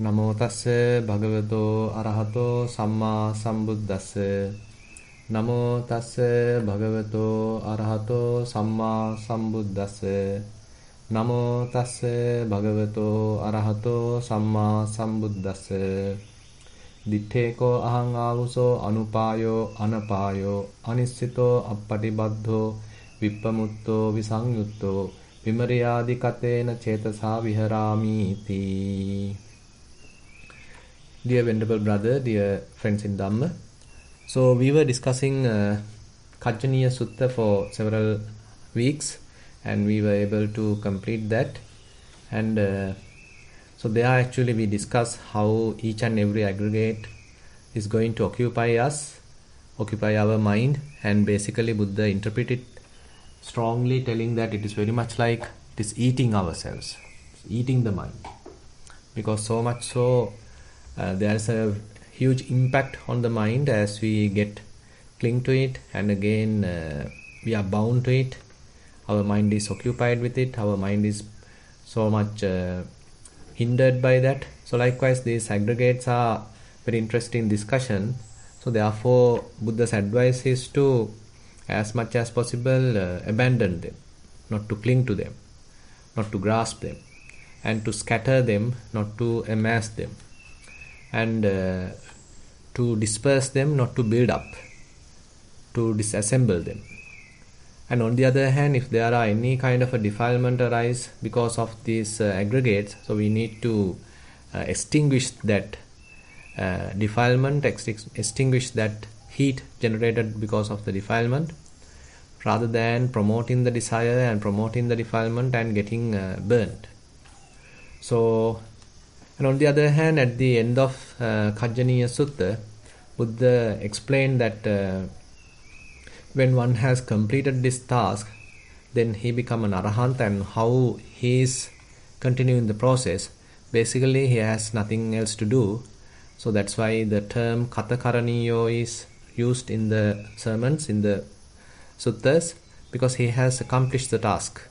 Namo tassa bhagavato arahato samma sambuddhassa. Namo tassa bhagavato arahato samma sambuddhassa. Namo tassa bhagavato arahato samma sambuddhassa. Ditteko ahang avuso anupayo anapayo anissito appatibaddho vippamutto visangyutto vimariyadi katena cetasa viharami iti. Dear Venerable Brother, dear friends in Dhamma, so we were discussing Kajjaniya Sutta for several weeks and we were able to complete that, and so there actually we discuss how each and every aggregate is going to occupy us, occupy our mind, and basically Buddha interpreted strongly telling that it is very much like it is eating ourselves, eating the mind, because so much so there is a huge impact on the mind as we cling to it, and again we are bound to it. Our mind is occupied with it, our mind is so much hindered by that. So likewise these aggregates are very interesting discussion. So therefore Buddha's advice is to as much as possible abandon them, not to cling to them, not to grasp them, and to scatter them, not to amass them, and to disperse them, not to build up, to disassemble them. And on the other hand, if there are any kind of a defilement arise because of these aggregates, so we need to extinguish that defilement, extinguish that heat generated because of the defilement, rather than promoting the desire and promoting the defilement and getting burnt. So, and on the other hand, at the end of Kajjaniya Sutta, Buddha explained that when one has completed this task, then he become an arahant, and how he is continuing the process. Basically, he has nothing else to do. So that's why the term katakaraniyo is used in the sermons, in the suttas, because he has accomplished the task.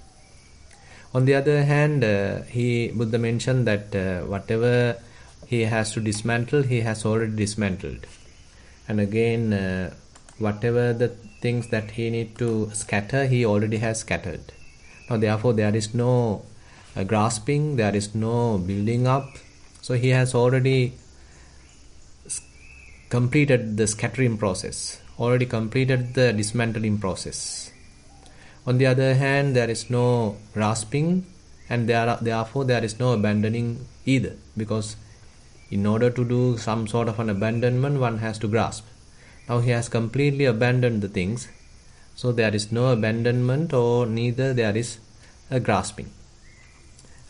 On the other hand, Buddha mentioned that whatever he has to dismantle, he has already dismantled. And again, whatever the things that he need to scatter, he already has scattered. Now therefore there is no grasping, there is no building up. So he has already completed the scattering process, already completed the dismantling process. On the other hand, there is no grasping, and therefore there is no abandoning either, because in order to do some sort of an abandonment, one has to grasp. Now he has completely abandoned the things, so there is no abandonment, or neither there is a grasping,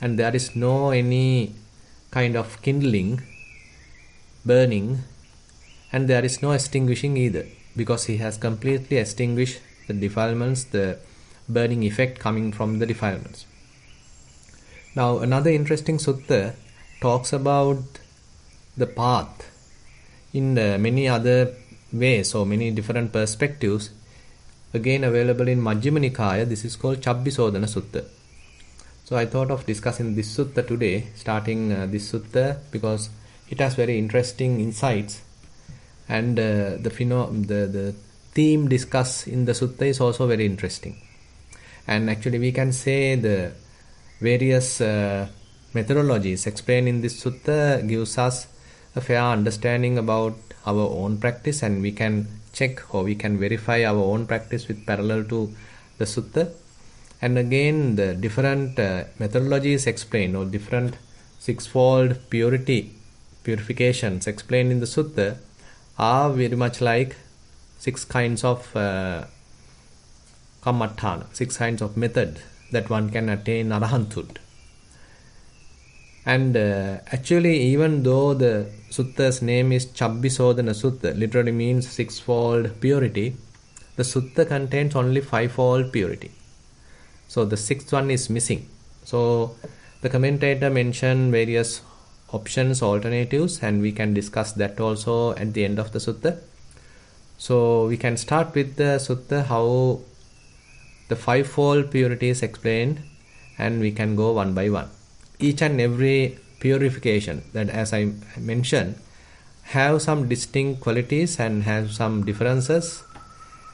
and there is no any kind of kindling, burning, and there is no extinguishing either, because he has completely extinguished the defilements, the burning effect coming from the defilements. Now another interesting sutta talks about the path in many other ways, so many different perspectives, again available in Majjhima Nikaya. This is called Chabbisodhana Sutta. So I thought of discussing this sutta today, starting this sutta, because it has very interesting insights, and the theme discussed in the sutta is also very interesting. And actually we can say the various methodologies explained in this sutta gives us a fair understanding about our own practice, and we can check or we can verify our own practice with parallel to the sutta. And again, the different methodologies explained, or different sixfold purifications explained in the sutta, are very much like 6 kinds of kammatthana, 6 kinds of method that one can attain arahanthood. And actually, even though the sutta's name is Chabbisodhana Sutta, literally means 6-fold purity, the sutta contains only 5-fold purity. So the 6th one is missing. So the commentator mentioned various options, alternatives, and we can discuss that also at the end of the sutta. So we can start with the sutta, how the 5-fold purity is explained, and we can go one by one. Each and every purification, that as I mentioned, have some distinct qualities and have some differences,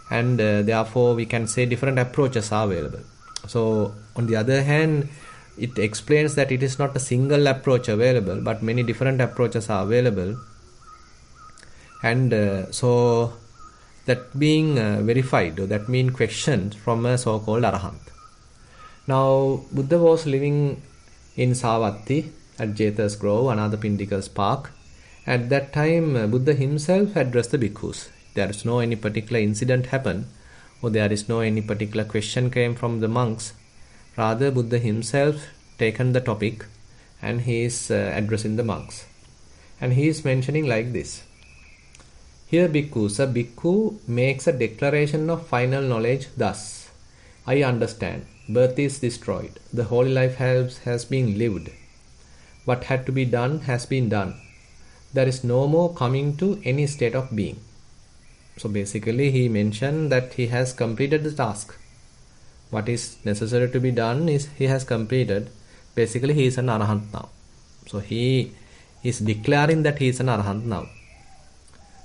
and therefore we can say different approaches are available. So on the other hand, it explains that it is not a single approach available, but many different approaches are available, and so that being verified, or that being questioned from a so-called arahant. Now Buddha was living in Savatthi at Jetha's Grove, another Pindika's park. At that time, Buddha himself addressed the bhikkhus. There is no any particular incident happened, or there is no any particular question came from the monks. Rather, Buddha himself taken the topic and he is addressing the monks. And he is mentioning like this. Here bhikkhus, a bhikkhu makes a declaration of final knowledge thus. I understand. Birth is destroyed. The holy life has been lived. What had to be done has been done. There is no more coming to any state of being. So basically he mentioned that he has completed the task. What is necessary to be done is he has completed. Basically he is an arahant now. So he is declaring that he is an arahant now.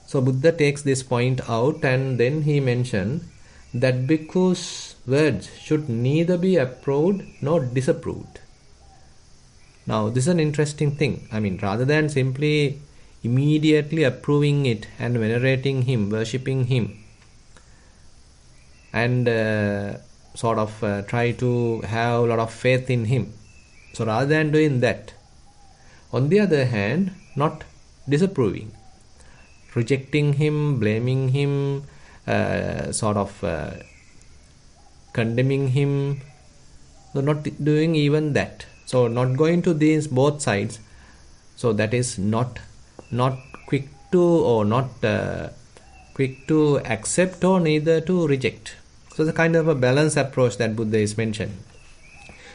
So Buddha takes this point out, and then he mentioned that bhikkhu's words should neither be approved nor disapproved. Now this is an interesting thing. I mean, rather than simply immediately approving it and venerating him, worshipping him, and try to have a lot of faith in him. So rather than doing that, on the other hand, not disapproving, rejecting him, blaming him, condemning him, so not doing even that. So not going to these both sides. So that is not quick to, or not quick to accept, or neither to reject. So the kind of a balanced approach that Buddha is mentioning,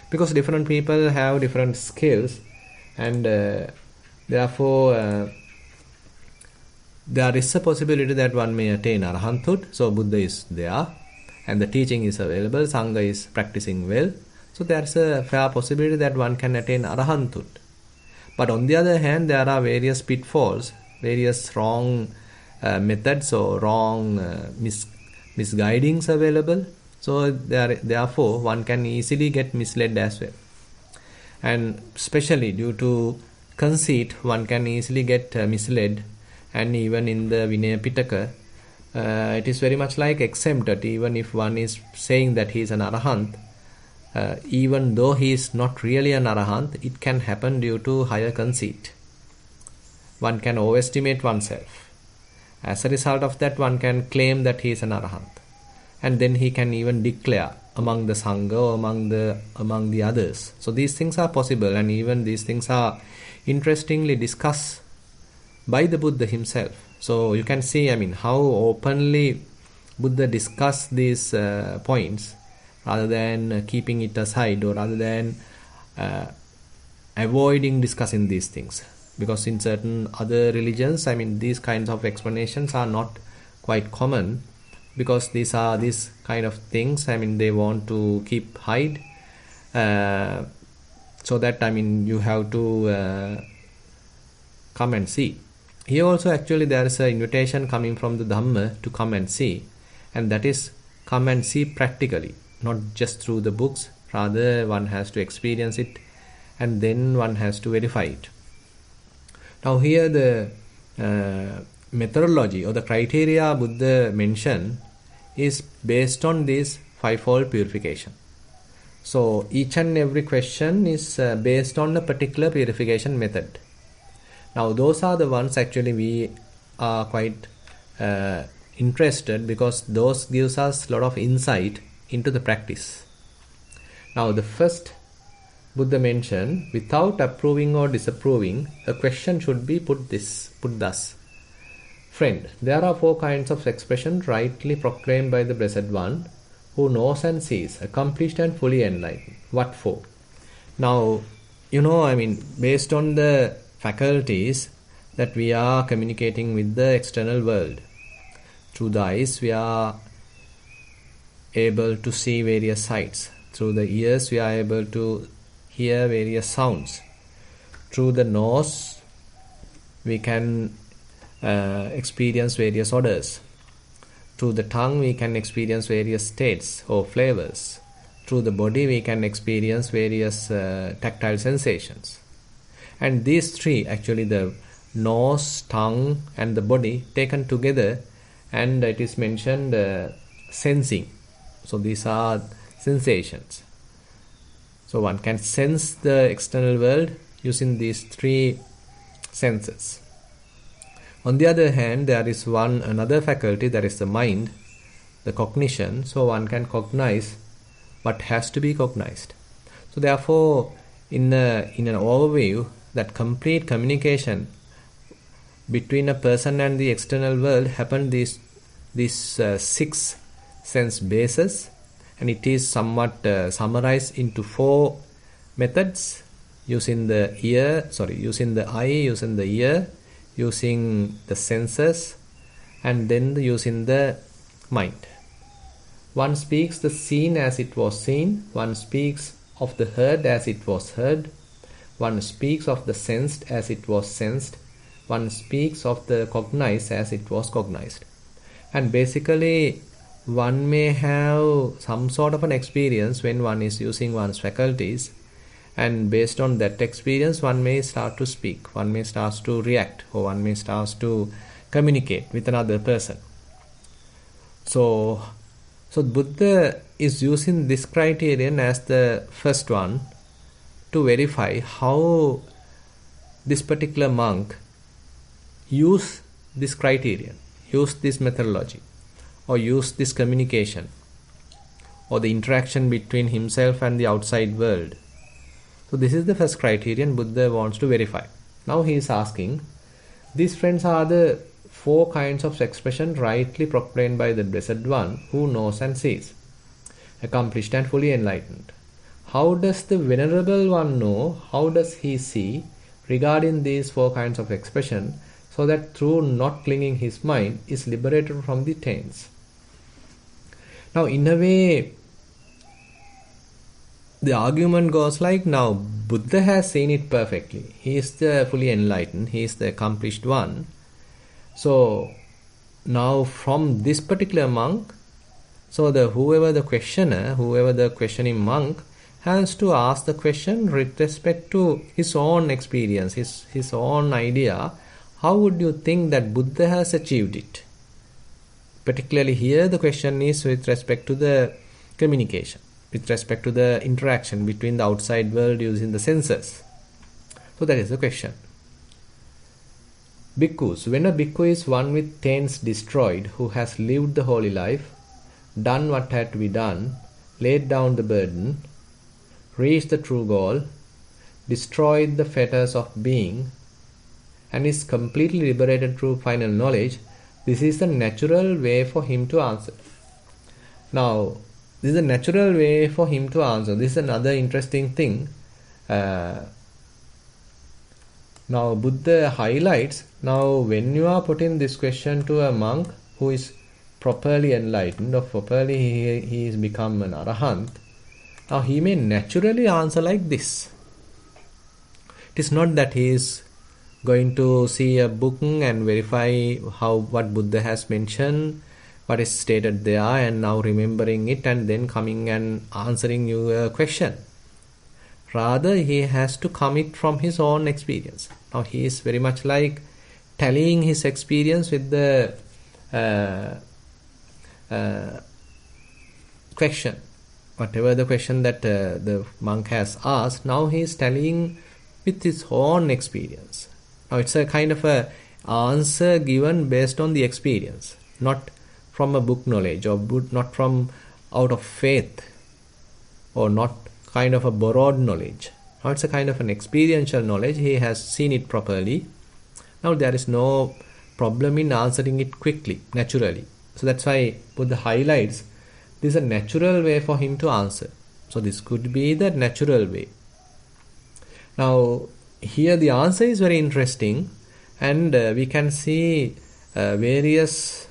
because different people have different skills, and therefore there is a possibility that one may attain arahanthood. So Buddha is there, and the teaching is available, Sangha is practicing well. So there is a fair possibility that one can attain arahanthood. But on the other hand, there are various pitfalls, various wrong methods or wrong misguidings available. So therefore one can easily get misled as well. And especially due to conceit, one can easily get misled. And even in the Vinaya Pitaka, it is very much like exempted. Even if one is saying that he is an arahant, even though he is not really an arahant, it can happen due to higher conceit. One can overestimate oneself. As a result of that, one can claim that he is an arahant, and then he can even declare among the Sangha or among the others. So these things are possible, and even these things are interestingly discussed by the Buddha himself. So you can see, how openly Buddha discussed these points, rather than keeping it aside, or rather than avoiding discussing these things. Because in certain other religions, these kinds of explanations are not quite common, because these kind of things, they want to keep hide, so that you have to come and see. Here also actually there is an invitation coming from the Dhamma to come and see, and that is come and see practically, not just through the books. Rather, one has to experience it, and then one has to verify it. Now here the methodology or the criteria Buddha mentioned is based on this fivefold purification. So each and every question is based on a particular purification method. Now those are the ones actually we are quite interested, because those gives us a lot of insight into the practice. Now the first Buddha mentioned, without approving or disapproving, a question should be put thus. Friend, there are 4 kinds of expression rightly proclaimed by the Blessed One, who knows and sees, accomplished and fully enlightened. What for? Now, based on the faculties that we are communicating with the external world, through the eyes we are able to see various sights, through the ears we are able to hear various sounds, through the nose we can experience various odors. Through the tongue we can experience various states or flavors. Through the body we can experience various tactile sensations. And these three, actually the nose, tongue and the body taken together, and it is mentioned sensing. So these are sensations. So one can sense the external world using these three senses. On the other hand, there is another faculty, that is the mind, the cognition. So one can cognize what has to be cognized. So therefore, in an overview, that complete communication between a person and the external world happen these 6 sense bases, and it is somewhat summarized into 4 methods: using the eye, using the ear, using the senses, and then using the mind. One speaks the seen as it was seen, one speaks of the heard as it was heard, one speaks of the sensed as it was sensed, one speaks of the cognized as it was cognized. And basically one may have some sort of an experience when one is using one's faculties, and based on that experience one may start to speak, one may start to react, or one may start to communicate with another person. So Buddha is using this criterion as the first one to verify how this particular monk use this criterion, use this methodology, or use this communication, or the interaction between himself and the outside world. So this is the first criterion Buddha wants to verify. Now he is asking, these friends are the 4 kinds of expression rightly proclaimed by the Blessed One who knows and sees, accomplished and fully enlightened. How does the Venerable One know, how does he see regarding these 4 kinds of expression, so that through not clinging his mind is liberated from the taints? Now in a way, the argument goes like, now Buddha has seen it perfectly. He is the fully enlightened, he is the accomplished one. So now from this particular monk, so whoever the questioning monk has to ask the question with respect to his own experience, his own idea. How would you think that Buddha has achieved it? Particularly here the question is with respect to the communication, with respect to the interaction between the outside world using the senses. So that is the question. Bhikkhus, when a bhikkhu is one with taints destroyed, who has lived the holy life, done what had to be done, laid down the burden, reached the true goal, destroyed the fetters of being, and is completely liberated through final knowledge, this is the natural way for him to answer. Now, this is a natural way for him to answer. This is another interesting thing. Now Buddha highlights, now when you are putting this question to a monk who is properly enlightened, or properly he is become an arahant, now he may naturally answer like this. It is not that he is going to see a book and verify what Buddha has mentioned, what is stated there, and now remembering it and then coming and answering your question. Rather, he has to come it from his own experience. Now he is very much like tallying his experience with the question. Whatever the question that the monk has asked, now he is tallying with his own experience. Now it's a kind of a answer given based on the experience, not from a book knowledge, or not from out of faith, or not kind of a borrowed knowledge. Now it's a kind of an experiential knowledge. He has seen it properly. Now there is no problem in answering it quickly, naturally. So that's why Buddha highlights this is a natural way for him to answer. So this could be the natural way. Now here the answer is very interesting, and we can see various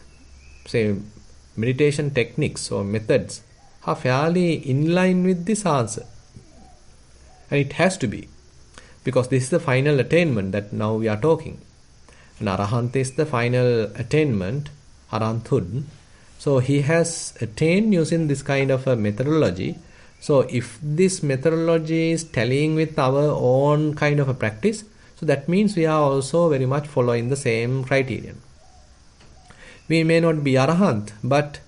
meditation techniques or methods are fairly in line with this answer, and it has to be. because this is the final attainment that now we are talking. And Arahant is the final attainment, Arahanthood. So he has attained using this kind of a methodology. So if this methodology is tallying with our own kind of a practice, so that means we are also very much following the same criterion. We may not be Arahant, but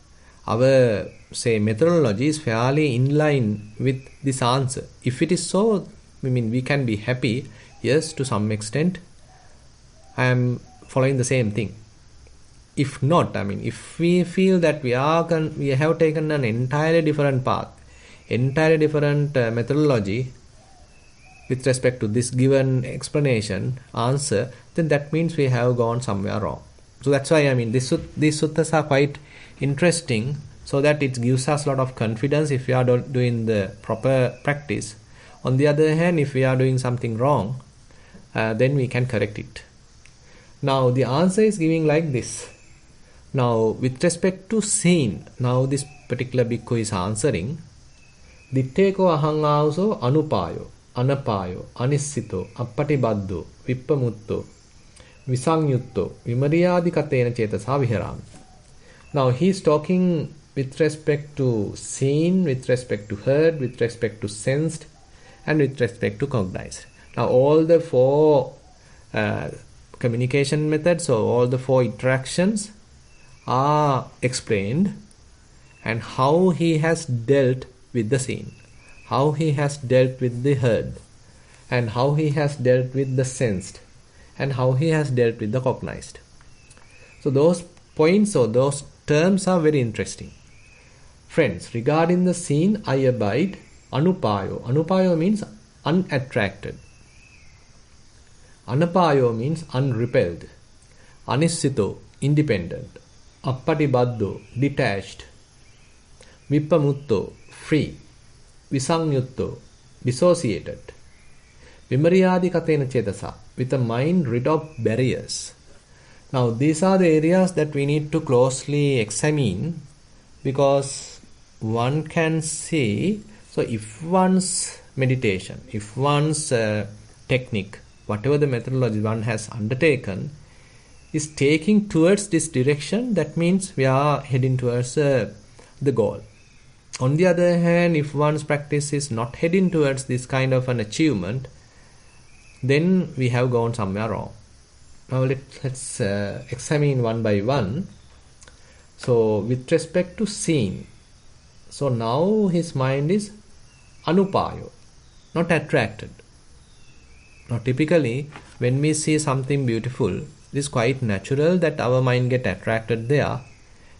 our, say, methodology is fairly in line with this answer. If it is so, I mean, we can be happy. Yes, to some extent, I am following the same thing. If not, I mean, if we feel that we have taken an entirely different path, entirely different methodology with respect to this given explanation, answer, then that means we have gone somewhere wrong. So that's why, I mean, these suttas are quite interesting, so that it gives us a lot of confidence if we are doing the proper practice. On the other hand, if we are doing something wrong, then we can correct it. Now the answer is giving like this. Now with respect to seen, now this particular bhikkhu is answering, Ditteko ahangāso anupayo, anapayo, anissito, appatibaddo, vippamutto, visangyutto, vimariyādikatena cetasa viharāmi. Now he is talking with respect to seen, with respect to heard, with respect to sensed, and with respect to cognized. Now all the four communication methods, or all the four interactions are explained, and how he has dealt with the seen, how he has dealt with the heard, and how he has dealt with the sensed, and how he has dealt with the cognized. So those points or those terms are very interesting. Friends, regarding the seen, I abide anupayo. Anupayo means unattracted. Anapayo means unrepelled. Anissito, independent. Appatibaddo, detached. Vippamutto, free. Visangyutto, dissociated. Vimariyādikatena cetasa, with a mind rid of barriers. Now these are the areas that we need to closely examine, because one can see, so if one's meditation, if one's technique, whatever the methodology one has undertaken, is taking towards this direction, that means we are heading towards the goal. On the other hand, if one's practice is not heading towards this kind of an achievement, then we have gone somewhere wrong. Now let's examine one by one. So with respect to seeing, so now his mind is anupayo, not attracted. Now typically when we see something beautiful, it is quite natural that our mind get attracted there,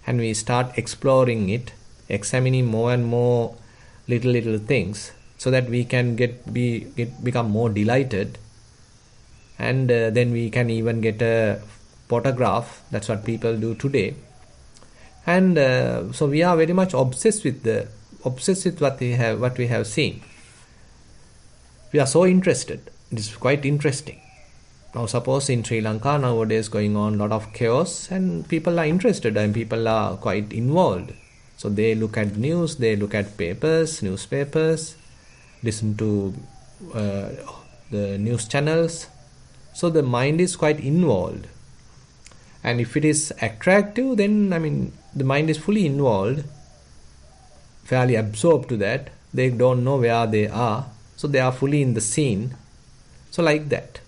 and we start exploring it, examining more and more little things, so that we can become more delighted, and then we can even get a photograph. That's what people do today. And so we are very much obsessed with what we have seen. We are so interested. It is quite interesting. Now suppose in Sri Lanka nowadays going on a lot of chaos, and people are interested and people are quite involved. So they look at news, they look at newspapers, listen to the news channels. So the mind is quite involved. And if it is attractive, then I mean the mind is fully involved, fairly absorbed to that. They don't know where they are, so they are fully in the scene. So like that.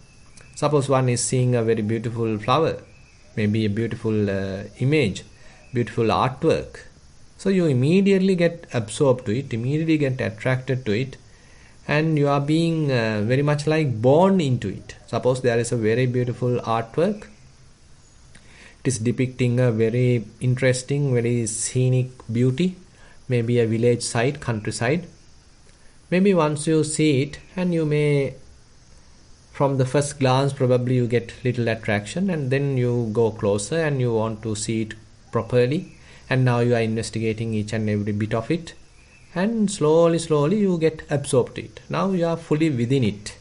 Suppose one is seeing a very beautiful flower, maybe a beautiful image, beautiful artwork. So you immediately get absorbed to it, immediately get attracted to it, and you are being very much like born into it. Suppose there is a very beautiful artwork. It is depicting a very interesting, very scenic beauty, maybe a village side, countryside. Maybe once you see it, and you may, from the first glance, probably you get little attraction, and then you go closer and you want to see it properly, and now you are investigating each and every bit of it, and slowly you get absorbed to it. Now you are fully within it.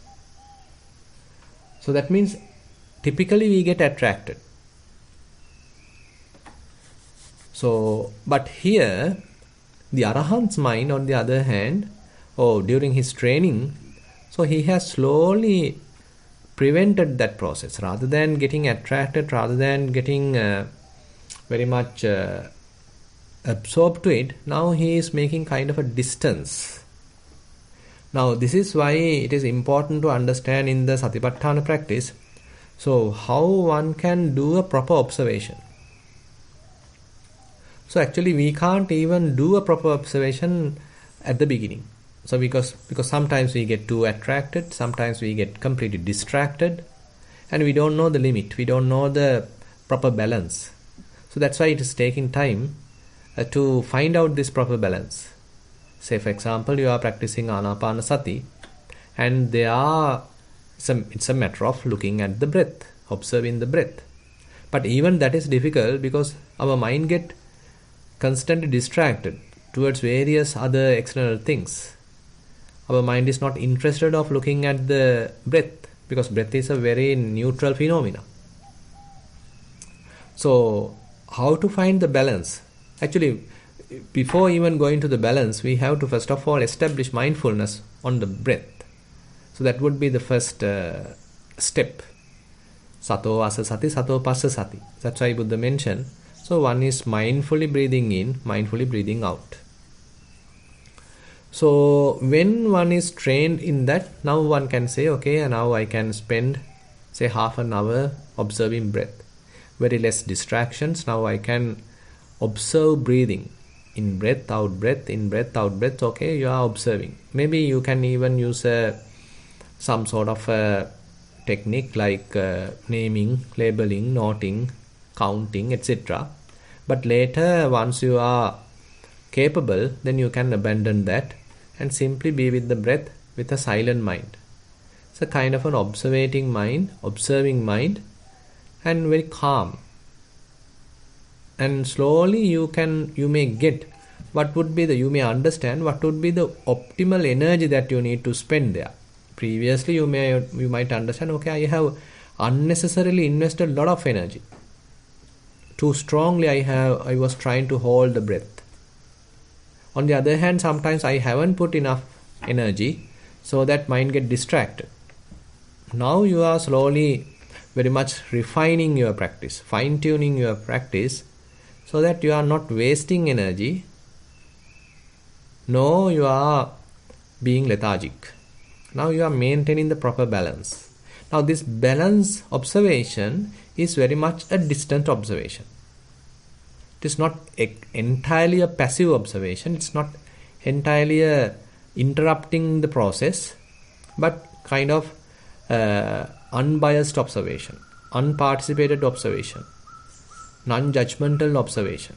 So that means typically we get attracted. So, but here the Arahant's mind, on the other hand, during his training, So he has slowly prevented that process. Rather than getting attracted, rather than getting very much absorbed to it, now he is making kind of a distance. Now this is why it is important to understand in the Satipatthana practice, so how one can do a proper observation. So actually we can't even do a proper observation at the beginning. So because sometimes we get too attracted, sometimes we get completely distracted, and we don't know the limit, we don't know the proper balance. So that's why it is taking time to find out this proper balance. Say for example, you are practicing Anapanasati, and it's a matter of looking at the breath, observing the breath. But even that is difficult because our mind get constantly distracted towards various other external things. Our mind is not interested of looking at the breath, because breath is a very neutral phenomena. So how to find the balance? Actually, before even going to the balance, we have to first of all establish mindfulness on the breath. So that would be the first step. Sato asa sati, sato passa sati. That's why Buddha mentioned. So one is mindfully breathing in, mindfully breathing out. So when one is trained in that, now one can say, okay, now I can spend say half an hour observing breath. Very less distractions. Now I can observe breathing. In breath, out breath, in breath, out breath. Okay, you are observing. Maybe you can even use some sort of a technique like naming, labeling, noting, counting, etc. But later, once you are capable, then you can abandon that and simply be with the breath with a silent mind. It's a kind of an observing mind, and very calm. And slowly you may get you may understand what would be the optimal energy that you need to spend there. Previously you might understand, okay, I have unnecessarily invested a lot of energy. Too strongly I was trying to hold the breath. On the other hand, sometimes I haven't put enough energy, so that mind get distracted. Now you are slowly very much refining your practice, fine-tuning your practice, so that you are not wasting energy. No, you are being lethargic. Now you are maintaining the proper balance. Now this balance observation is very much a distant observation. It is not entirely a passive observation. It's not entirely interrupting the process, but kind of unbiased observation, unparticipated observation, non-judgmental observation.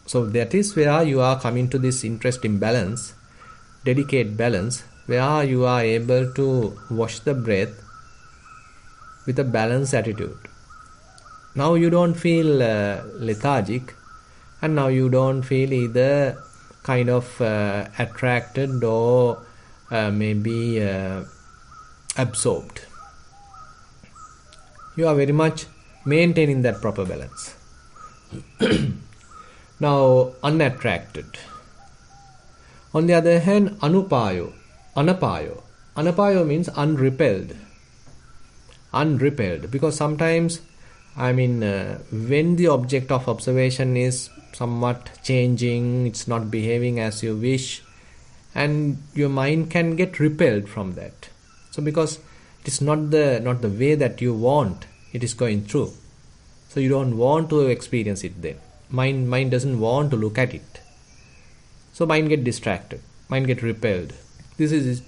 So that is where you are coming to this interesting balance, delicate balance, where you are able to watch the breath with a balanced attitude. Now you don't feel lethargic, and now you don't feel either kind of attracted or maybe absorbed. You are very much maintaining that proper balance. Now, unattracted. On the other hand, anapayo. Anapayo means unrepelled. Unrepelled, because sometimes, when the object of observation is somewhat changing, it's not behaving as you wish, and your mind can get repelled from that. So because it is not the way that you want it is going through, so you don't want to experience it then. Mind doesn't want to look at it. So mind get distracted, mind get repelled. This is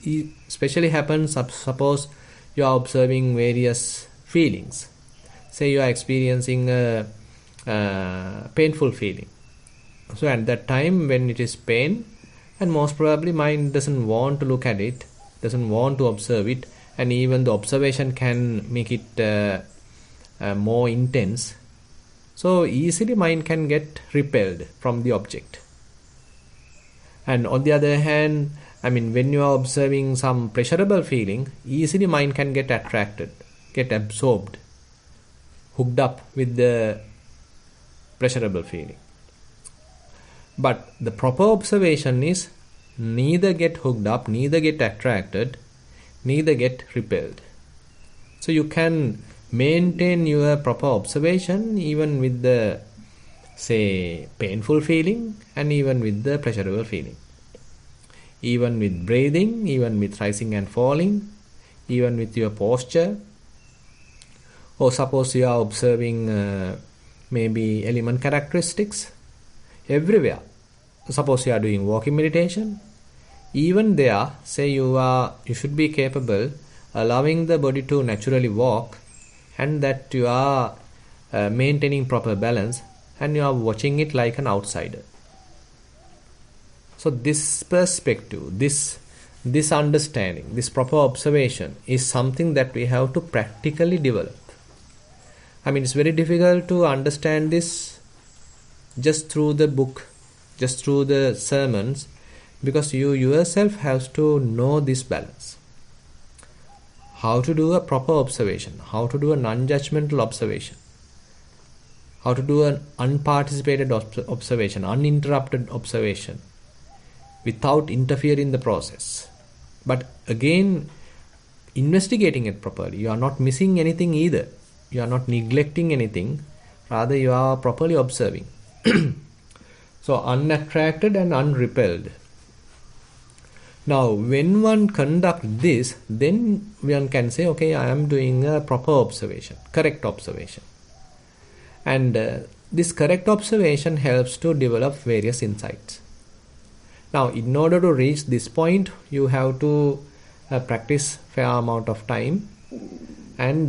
especially happens, suppose you are observing various feelings. Say you are experiencing a painful feeling. So at that time when it is pain, and most probably mind doesn't want to look at it, doesn't want to observe it, and even the observation can make it more intense. So easily mind can get repelled from the object. And on the other hand, when you are observing some pleasurable feeling, easily mind can get attracted, get absorbed, hooked up with the pleasurable feeling. But the proper observation is neither get hooked up, neither get attracted, neither get repelled. So you can maintain your proper observation even with the, say, painful feeling and even with the pleasurable feeling. Even with breathing, even with rising and falling, even with your posture. Or suppose you are observing maybe element characteristics everywhere. Suppose you are doing walking meditation. Even there, say you should be capable allowing the body to naturally walk, and that you are maintaining proper balance and you are watching it like an outsider. So this perspective, this understanding, this proper observation is something that we have to practically develop. I mean, it's very difficult to understand this just through the book, just through the sermons, because you yourself have to know this balance. How to do a proper observation, how to do a non-judgmental observation, how to do an unparticipated observation, uninterrupted observation, without interfering in the process. But again, investigating it properly. You are not missing anything either. You are not neglecting anything. Rather, you are properly observing. So, unattracted and unrepelled. Now, when one conducts this, then one can say, okay, I am doing a proper observation, correct observation. And this correct observation helps to develop various insights. Now, in order to reach this point, you have to practice fair amount of time, and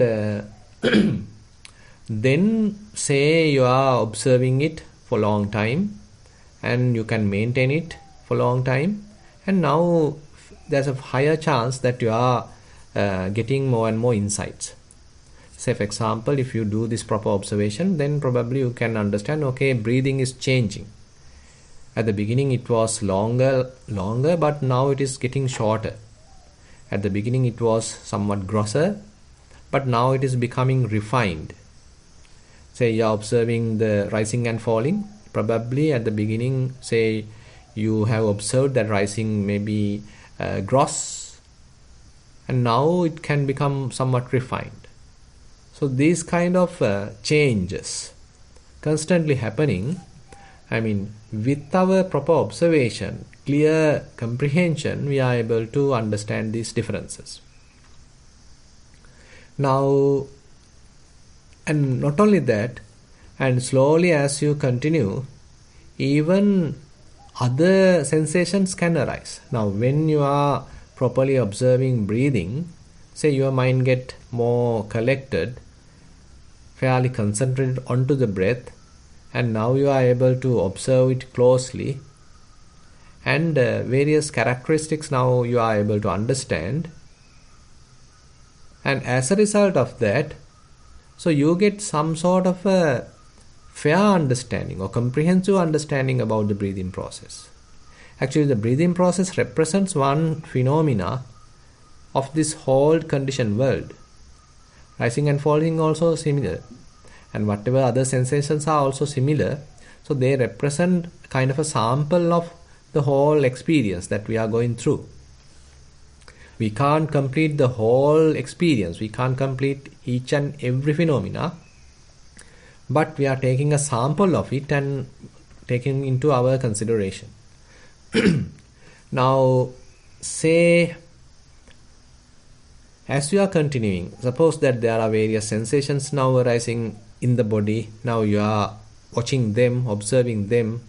then say you are observing it for long time, and you can maintain it for long time, and now there's a higher chance that you are getting more and more insights. Say, for example, if you do this proper observation, then probably you can understand, okay, breathing is changing. At the beginning it was longer, but now it is getting shorter. At the beginning it was somewhat grosser, but now it is becoming refined. Say you are observing the rising and falling. Probably at the beginning, say you have observed that rising may be gross, and now it can become somewhat refined. So these kind of changes constantly happening. I mean, with our proper observation, clear comprehension, we are able to understand these differences. Now, and not only that, and slowly as you continue, even other sensations can arise. Now, when you are properly observing breathing, say your mind get more collected, fairly concentrated onto the breath, and now you are able to observe it closely, and various characteristics now you are able to understand, and as a result of that, so you get some sort of a fair understanding or comprehensive understanding about the breathing process. Actually, the breathing process represents one phenomena of this whole conditioned world. Rising and falling also similar, and whatever other sensations are also similar. So they represent kind of a sample of the whole experience that we are going through. We can't complete the whole experience. We can't complete each and every phenomena, but we are taking a sample of it and taking into our consideration. Now, say, as you are continuing, suppose that there are various sensations now arising in the body. Now you are watching them, observing them,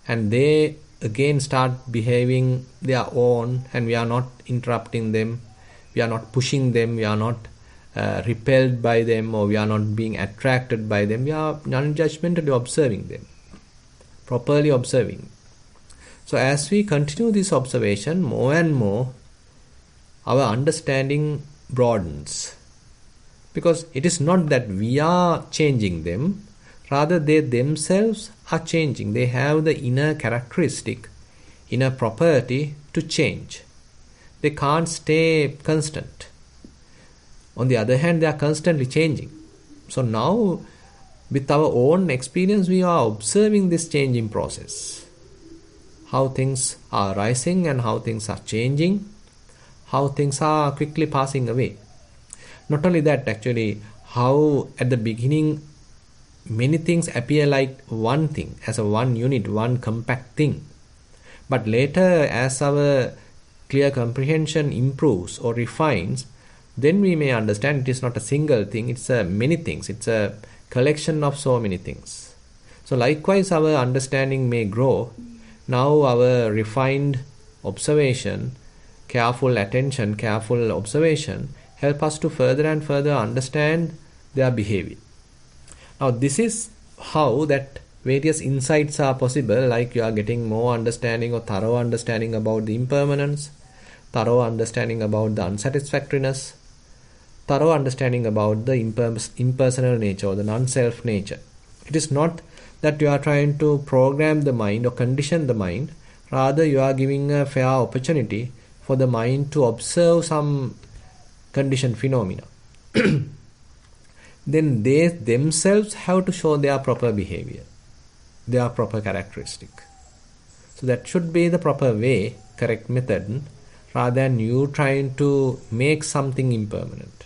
and they again start behaving their own, and we are not interrupting them, we are not pushing them, we are not repelled by them, or we are not being attracted by them. We are non-judgmentally observing them, properly observing. So as we continue this observation, more and more our understanding broadens, because it is not that we are changing them, rather they themselves are changing. They have the inner characteristic, inner property to change. They can't stay constant. On the other hand, they are constantly changing. So now, with our own experience, we are observing this changing process. How things are rising and how things are changing, how things are quickly passing away. Not only that, actually, how at the beginning many things appear like one thing, as a one unit, one compact thing. But later, as our clear comprehension improves or refines, then we may understand it is not a single thing, it's a many things, it's a collection of so many things. So likewise, our understanding may grow. Now our refined observation, careful attention, careful observation help us to further and further understand their behavior. Now this is how that various insights are possible, like you are getting more understanding or thorough understanding about the impermanence, thorough understanding about the unsatisfactoriness, thorough understanding about the impersonal nature or the non-self nature. It is not that you are trying to program the mind or condition the mind, rather you are giving a fair opportunity for the mind to observe some conditioned phenomena. Then they themselves have to show their proper behavior, their proper characteristic. So that should be the proper way, correct method, rather than you trying to make something impermanent.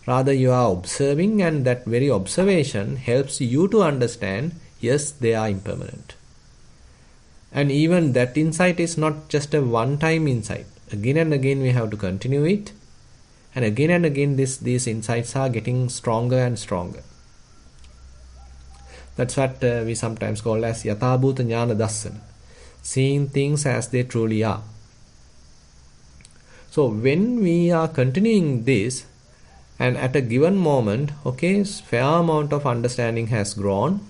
Rather you are observing, and that very observation helps you to understand, yes, they are impermanent. And even that insight is not just a one-time insight. Again and again we have to continue it. And again these insights are getting stronger and stronger. That's what we sometimes call as Yathabhuta Jnana Dassana, seeing things as they truly are. So when we are continuing this, and at a given moment, okay, fair amount of understanding has grown,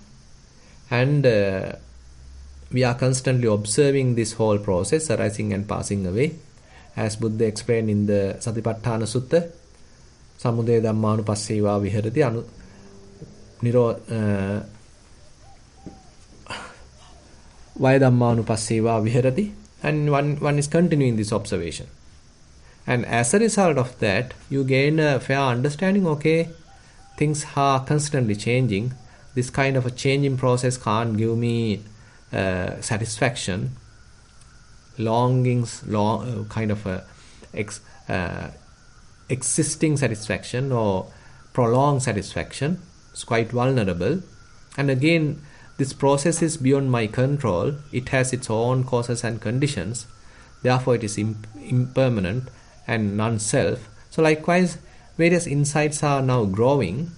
and we are constantly observing this whole process arising and passing away, as Buddha explained in the Satipatthana Sutta, Samudaya Dhammanupasseva Viharati Vaya Dhammanupasseva Viharati, and one is continuing this observation. And as a result of that, you gain a fair understanding, okay, things are constantly changing. This kind of a changing process can't give me satisfaction, longings, kind of a existing satisfaction or prolonged satisfaction. It's quite vulnerable. And again, this process is beyond my control. It has its own causes and conditions. Therefore, it is impermanent and non-self. So likewise, various insights are now growing,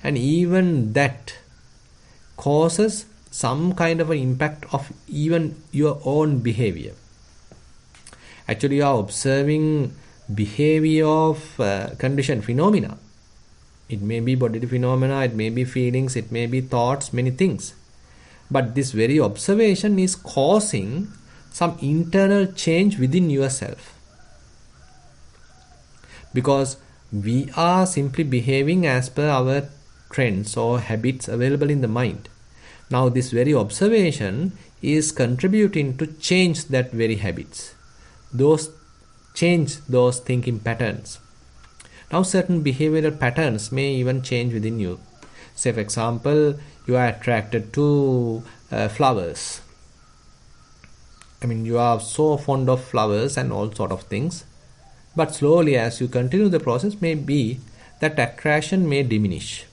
and even that causes some kind of an impact of even your own behavior. Actually, you are observing behavior of conditioned phenomena. It may be bodily phenomena, it may be feelings, it may be thoughts, many things. But this very observation is causing some internal change within yourself. Because we are simply behaving as per our trends or habits available in the mind. Now this very observation is contributing to change that very habits. Change those thinking patterns. Now certain behavioral patterns may even change within you. Say for example, you are attracted to flowers. I mean, you are so fond of flowers and all sort of things. But slowly, as you continue the process, may be that attraction may diminish.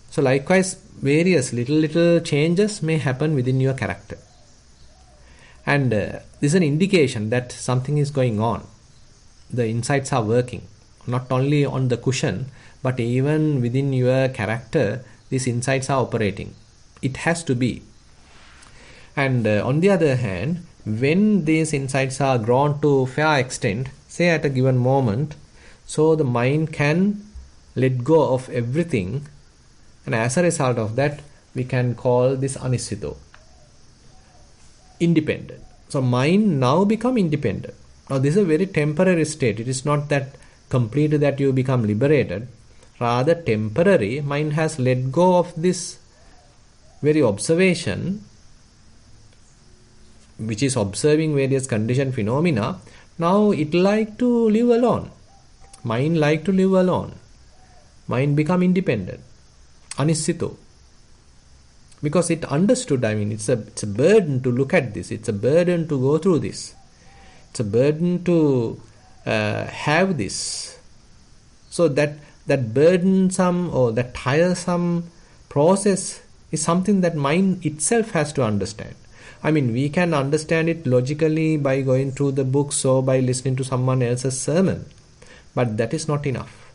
So likewise, various little changes may happen within your character. And this is an indication that something is going on. The insights are working. Not only on the cushion, but even within your character, these insights are operating. It has to be. And on the other hand, when these insights are grown to fair extent, say at a given moment, so the mind can let go of everything, and as a result of that, we can call this anissito, independent. So mind now become independent. Now this is a very temporary state. It is not that completely that you become liberated. Rather temporary, mind has let go of this very observation, which is observing various conditioned phenomena. Now it like to live alone. Mind like to live alone. Mind become independent. Anissito. Because it understood, I mean, it's a burden to look at this. It's a burden to go through this. It's a burden to have this. So that burdensome or that tiresome process is something that mind itself has to understand. I mean, we can understand it logically by going through the books or by listening to someone else's sermon, but that is not enough.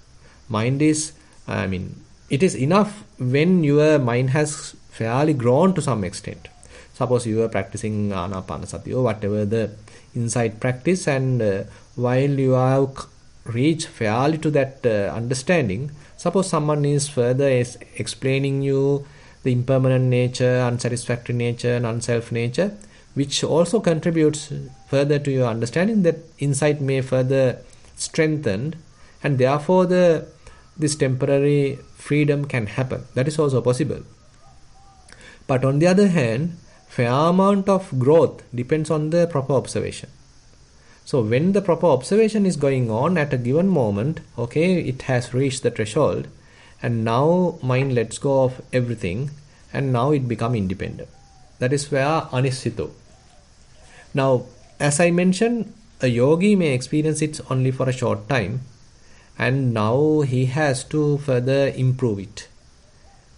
Mind is, it is enough when your mind has fairly grown to some extent. Suppose you are practicing Anapanasati or whatever the insight practice, and while you have reached fairly to that understanding, suppose someone is further explaining you the impermanent nature, unsatisfactory nature, and unself nature, which also contributes further to your understanding, that insight may further strengthen, and therefore this temporary freedom can happen. That is also possible. But on the other hand, fair amount of growth depends on the proper observation. So when the proper observation is going on at a given moment, okay, it has reached the threshold, and now mind lets go of everything, and now it becomes independent. That is where anissito. Now, as I mentioned, a yogi may experience it only for a short time, and now he has to further improve it.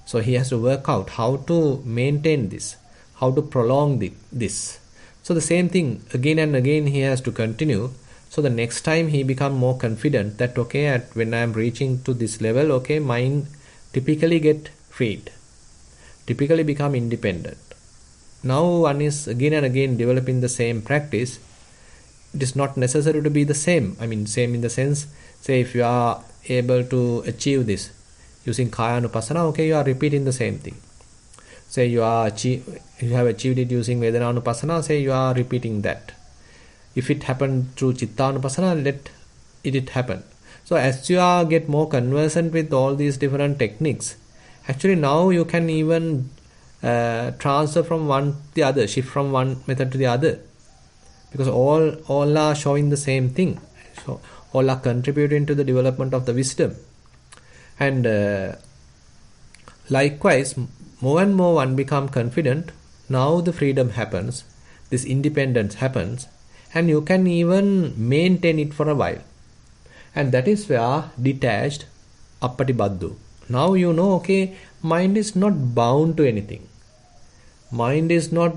So he has to work out how to maintain this, how to prolong this. So the same thing again and again he has to continue. So the next time he becomes more confident that okay, when I am reaching to this level, okay, mind typically get freed, typically become independent. Now one is again and again developing the same practice. It is not necessary to be the same. Same in the sense, say if you are able to achieve this using Kaya Anupassana, okay, you are repeating the same thing. Say you have achieved it using Vedana Anupassana, say you are repeating that. If it happened through Chitta Anupassana, let it happen. So as you get more conversant with all these different techniques, actually now you can even transfer from one to the other, shift from one method to the other, because all are showing the same thing. So all are contributing to the development of the wisdom. And likewise, more and more one become confident, now the freedom happens, this independence happens, and you can even maintain it for a while. And that is where detached appatibaddu. Now you know, okay, mind is not bound to anything. Mind is not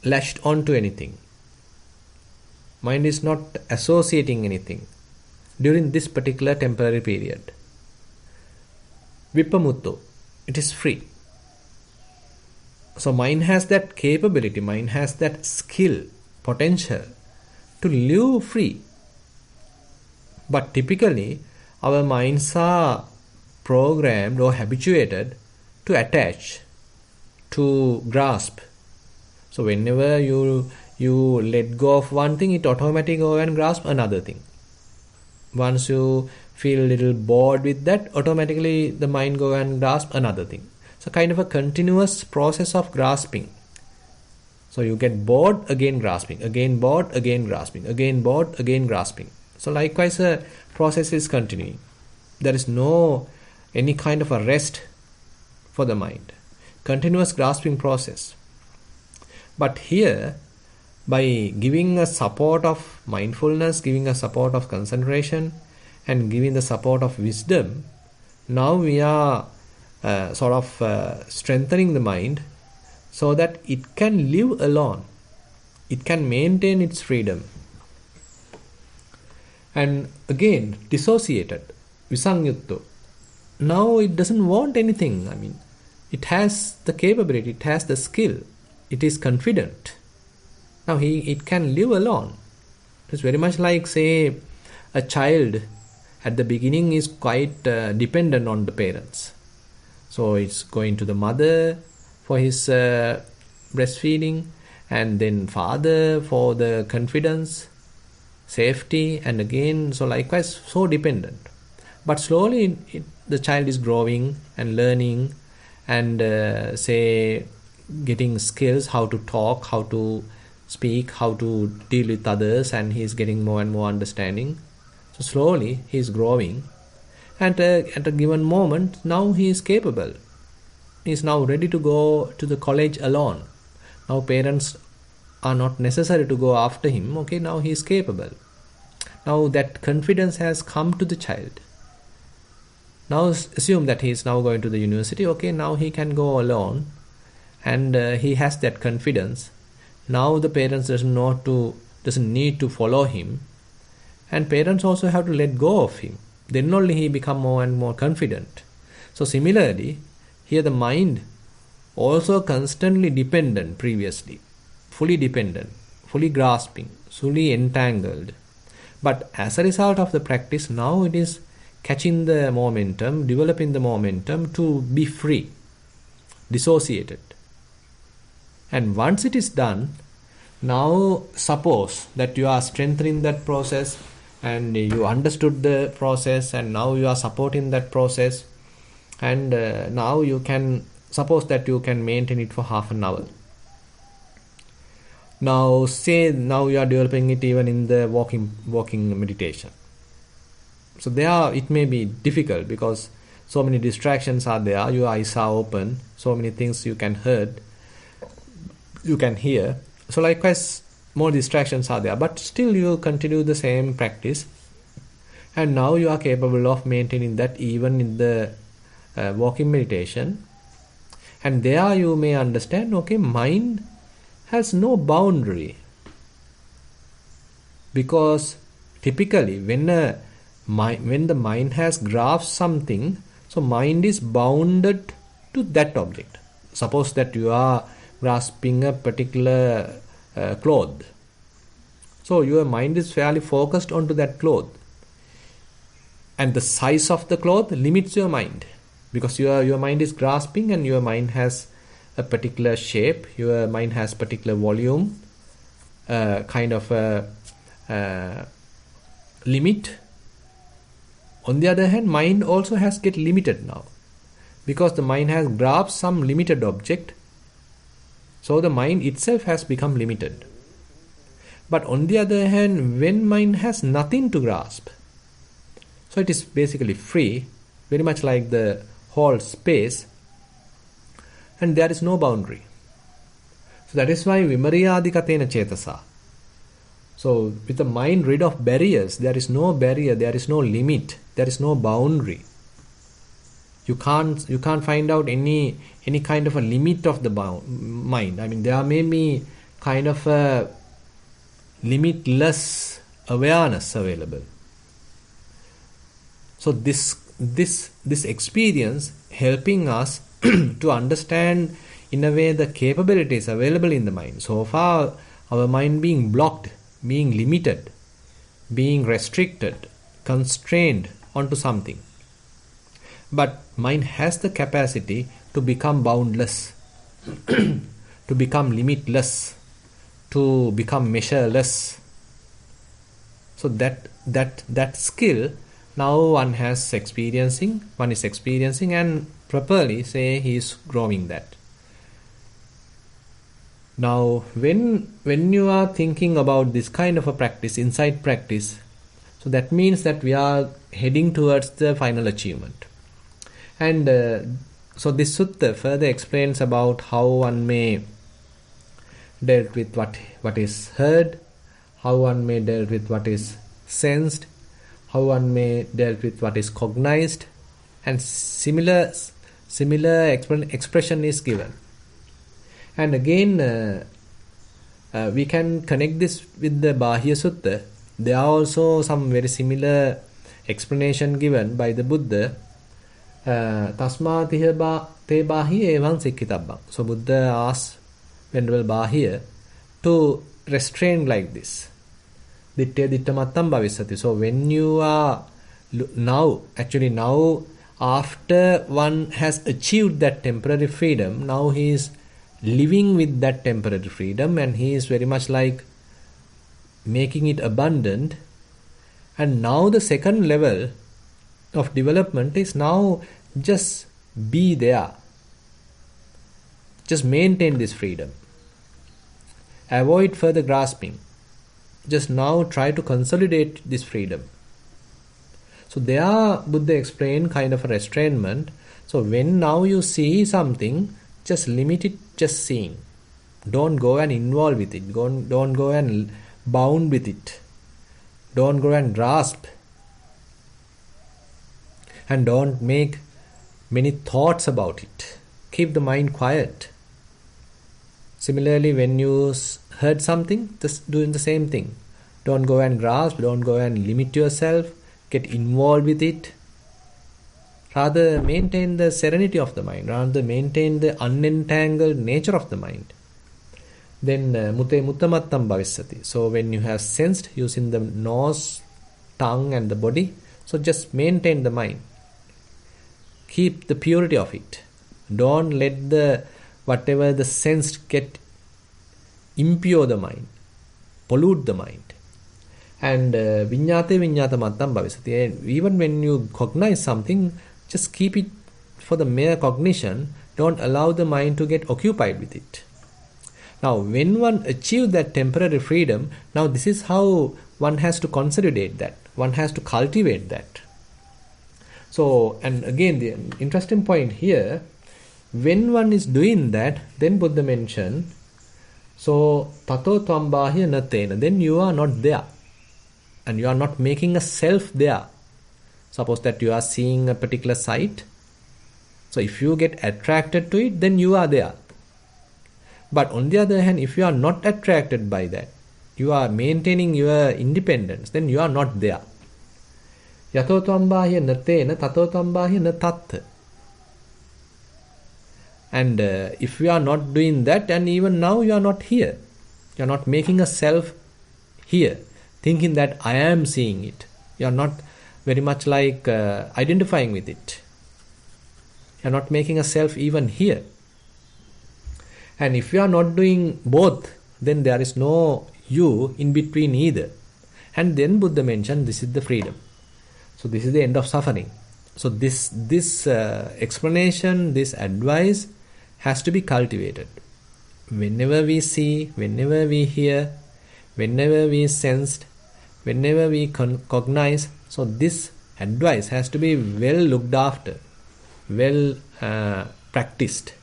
lashed onto anything. Mind is not associating anything during this particular temporary period. Vipamutto, it is free. So mind has that capability, mind has that skill, potential to live free. But typically our minds are programmed or habituated to attach, to grasp. So whenever you let go of one thing, it automatically go and grasp another thing. Once you feel a little bored with that, automatically the mind go and grasp another thing. So kind of a continuous process of grasping. So you get bored, again grasping, again bored, again grasping, again bored, again grasping. So likewise a process is continuing. There is no any kind of a rest for the mind. Continuous grasping process. But here, by giving a support of mindfulness, giving a support of concentration, and giving the support of wisdom, now we are strengthening the mind so that it can live alone. It can maintain its freedom. And again, dissociated, visangyutto. Now it doesn't want anything. It has the capability, it has the skill, it is confident. Now it can live alone. It's very much like, say, a child at the beginning is quite dependent on the parents. So it's going to the mother for his breastfeeding, and then father for the confidence, safety, and again, so likewise, so dependent. But slowly the child is growing and learning and getting skills, how to talk, how to speak, how to deal with others, and he is getting more and more understanding. So slowly he is growing, and at a given moment now he is capable. He is now ready to go to the college alone. Now parents are not necessary to go after him. Okay, now he is capable. Now that confidence has come to the child. Now assume that he is now going to the university. Okay, now he can go alone, and he has that confidence. Now the parents doesn't need to follow him, and parents also have to let go of him. Then only he become more and more confident. So similarly, here the mind also constantly dependent previously, fully dependent, fully grasping, fully entangled. But as a result of the practice, now it is catching the momentum, developing the momentum to be free, dissociated. And once it is done, now suppose that you are strengthening that process and you understood the process, and now you are supporting that process, and now you can suppose that you can maintain it for half an hour. Now now you are developing it even in the walking meditation. So there it may be difficult because so many distractions are there. Your eyes are open, so many things you can hear. So likewise, more distractions are there, but still you continue the same practice, and now you are capable of maintaining that even in the walking meditation. And there you may understand, okay, mind has no boundary, because typically when the mind has grasped something, so mind is bounded to that object. Suppose that you are grasping a particular cloth, so your mind is fairly focused onto that cloth, and the size of the cloth limits your mind, because your mind is grasping, and your mind has a particular shape, your mind has particular volume, kind of a limit. On the other hand, mind also has get limited now, because the mind has grasped some limited object, so the mind itself has become limited. But on the other hand, when mind has nothing to grasp, so it is basically free, very much like the whole space, and there is no boundary. So that is why vimaryadikatena chetasa. So with the mind rid of barriers, there is no barrier, there is no limit, there is no boundary. You can't find out any kind of a limit of the mind. I mean, there may be kind of a limitless awareness available. So this experience helping us to understand in a way the capabilities available in the mind. So far, our mind being blocked, being limited, being restricted, constrained onto something. But mind has the capacity to become boundless, to become limitless, to become measureless. So that skill now one is experiencing, and properly say he is growing that. Now when you are thinking about this kind of a practice, insight practice, so that means that we are heading towards the final achievement. And so this sutta further explains about how one may deal with what is heard, how one may deal with what is sensed, how one may deal with what is cognized, and similar expression is given. And again, we can connect this with the Bahya Sutta. There are also some very similar explanation given by the Buddha. Tasma te Bahya evam sikhitabam. So Buddha asks Venerable Bahya to restrain like this. Dittya dittamattam bhavisati. So when you are now, after one has achieved that temporary freedom, now he is living with that temporary freedom, and he is very much like making it abundant. And now the second level of development is now just be there, just maintain this freedom, avoid further grasping, just now try to consolidate this freedom. So there Buddha explained kind of a restrainment. So when now you see something, just limit it, just seeing. Don't go and involve with it. Don't go and bound with it. Don't go and grasp. And don't make many thoughts about it. Keep the mind quiet. Similarly, when you heard something, just doing the same thing. Don't go and grasp, don't go and limit yourself, get involved with it. Rather, maintain the serenity of the mind, rather maintain the unentangled nature of the mind. Then, mute muttamattam bhavissati. So, when you have sensed using the nose, tongue and the body, so just maintain the mind. Keep the purity of it. Don't let the whatever the sensed get impure the mind, pollute the mind. And viññāte viññātamattam bhavisati. Even when you cognize something, just keep it for the mere cognition. Don't allow the mind to get occupied with it. Now, when one achieves that temporary freedom, now this is how one has to consolidate that. One has to cultivate that. So, and again, the interesting point here, when one is doing that, then Buddha mentioned, so tato tvambahya natena, then you are not there. And you are not making a self there. Suppose that you are seeing a particular sight. So if you get attracted to it, then you are there. But on the other hand, if you are not attracted by that, you are maintaining your independence, then you are not there. Yato tvambahya natena, tato tvambahya natat. And if you are not doing that, and even now you are not here. You are not making a self here, thinking that I am seeing it. You are not very much like identifying with it. You are not making a self even here. And if you are not doing both, then there is no you in between either. And then Buddha mentioned this is the freedom. So this is the end of suffering. So this explanation, this advice has to be cultivated. Whenever we see, whenever we hear, whenever we sensed, whenever we cognize, so this advice has to be well looked after, well practiced.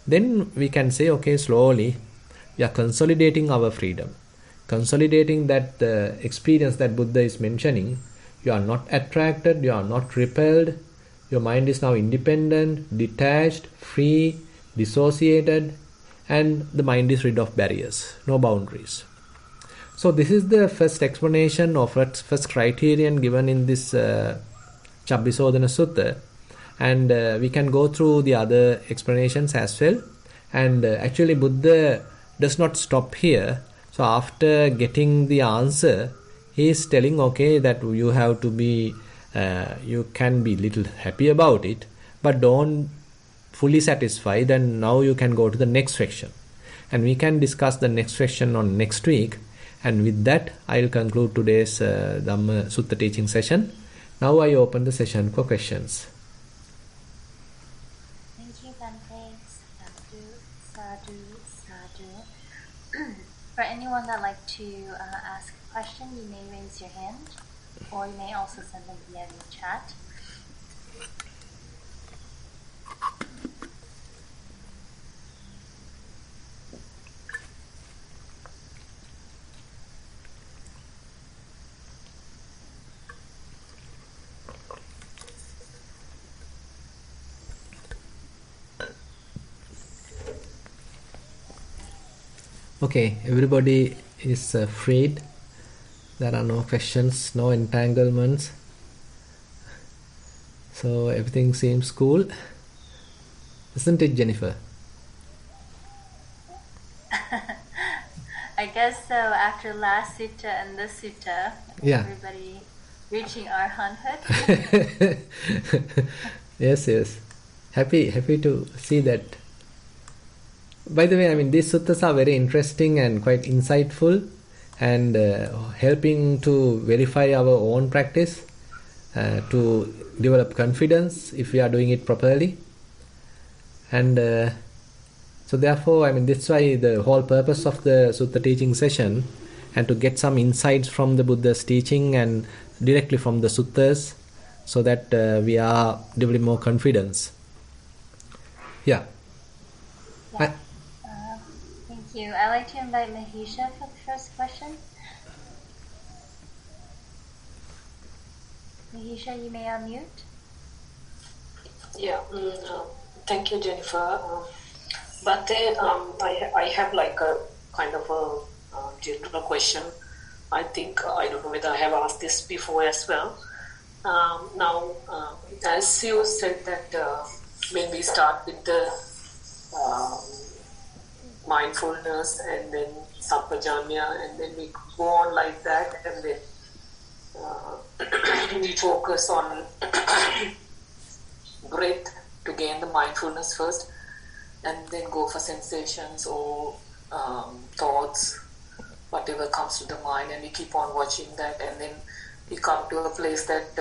Then we can say, okay, slowly we are consolidating our freedom, consolidating that experience that Buddha is mentioning. You are not attracted, you are not repelled, your mind is now independent, detached, free, dissociated, and the mind is rid of barriers, no boundaries. So this is the first explanation or first criterion given in this Chabbisodhana Sutta, and we can go through the other explanations as well. And actually Buddha does not stop here. So after getting the answer, he is telling, okay, that you have to be, you can be little happy about it, but don't fully satisfied, and now you can go to the next section. And we can discuss the next section on next week. And with that, I will conclude today's Dhamma Sutta teaching session. Now I open the session for questions. Thank you, Bante. Sadhu, sadhu, sadhu. For anyone that like to ask a question, you may raise your hand, or you may also send them via the chat. Okay, everybody is freed. There are no questions, no entanglements. So everything seems cool. Isn't it, Jennifer? I guess so. After last sutta and this sutta, yeah, everybody reaching arhathood. Yes. Happy to see that. By the way, I mean, these suttas are very interesting and quite insightful, and helping to verify our own practice, to develop confidence if we are doing it properly. And so therefore, I mean, that's why the whole purpose of the sutta teaching session, and to get some insights from the Buddha's teaching and directly from the suttas, so that we are developing more confidence. Yeah. Thank you. I'd like to invite Mahisha for the first question. Mahisha, you may unmute. Yeah, thank you, Jennifer. But I have like a kind of a general question. I think, I don't know whether I have asked this before as well. Now, as you said that when we start with the mindfulness and then sampajanya, and then we go on like that, and then we focus on breath to gain the mindfulness first, and then go for sensations or thoughts, whatever comes to the mind, and we keep on watching that, and then we come to a place that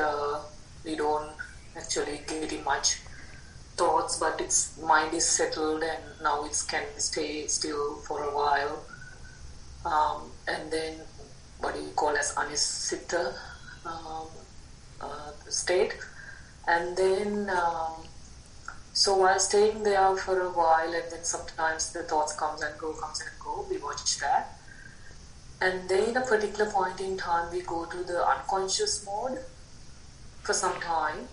we don't actually get much thoughts, but its mind is settled, and now it can stay still for a while, and then what you call as anisita state, and then so while staying there for a while, and then sometimes the thoughts comes and go, we watch that, and then at a particular point in time we go to the unconscious mode for some time,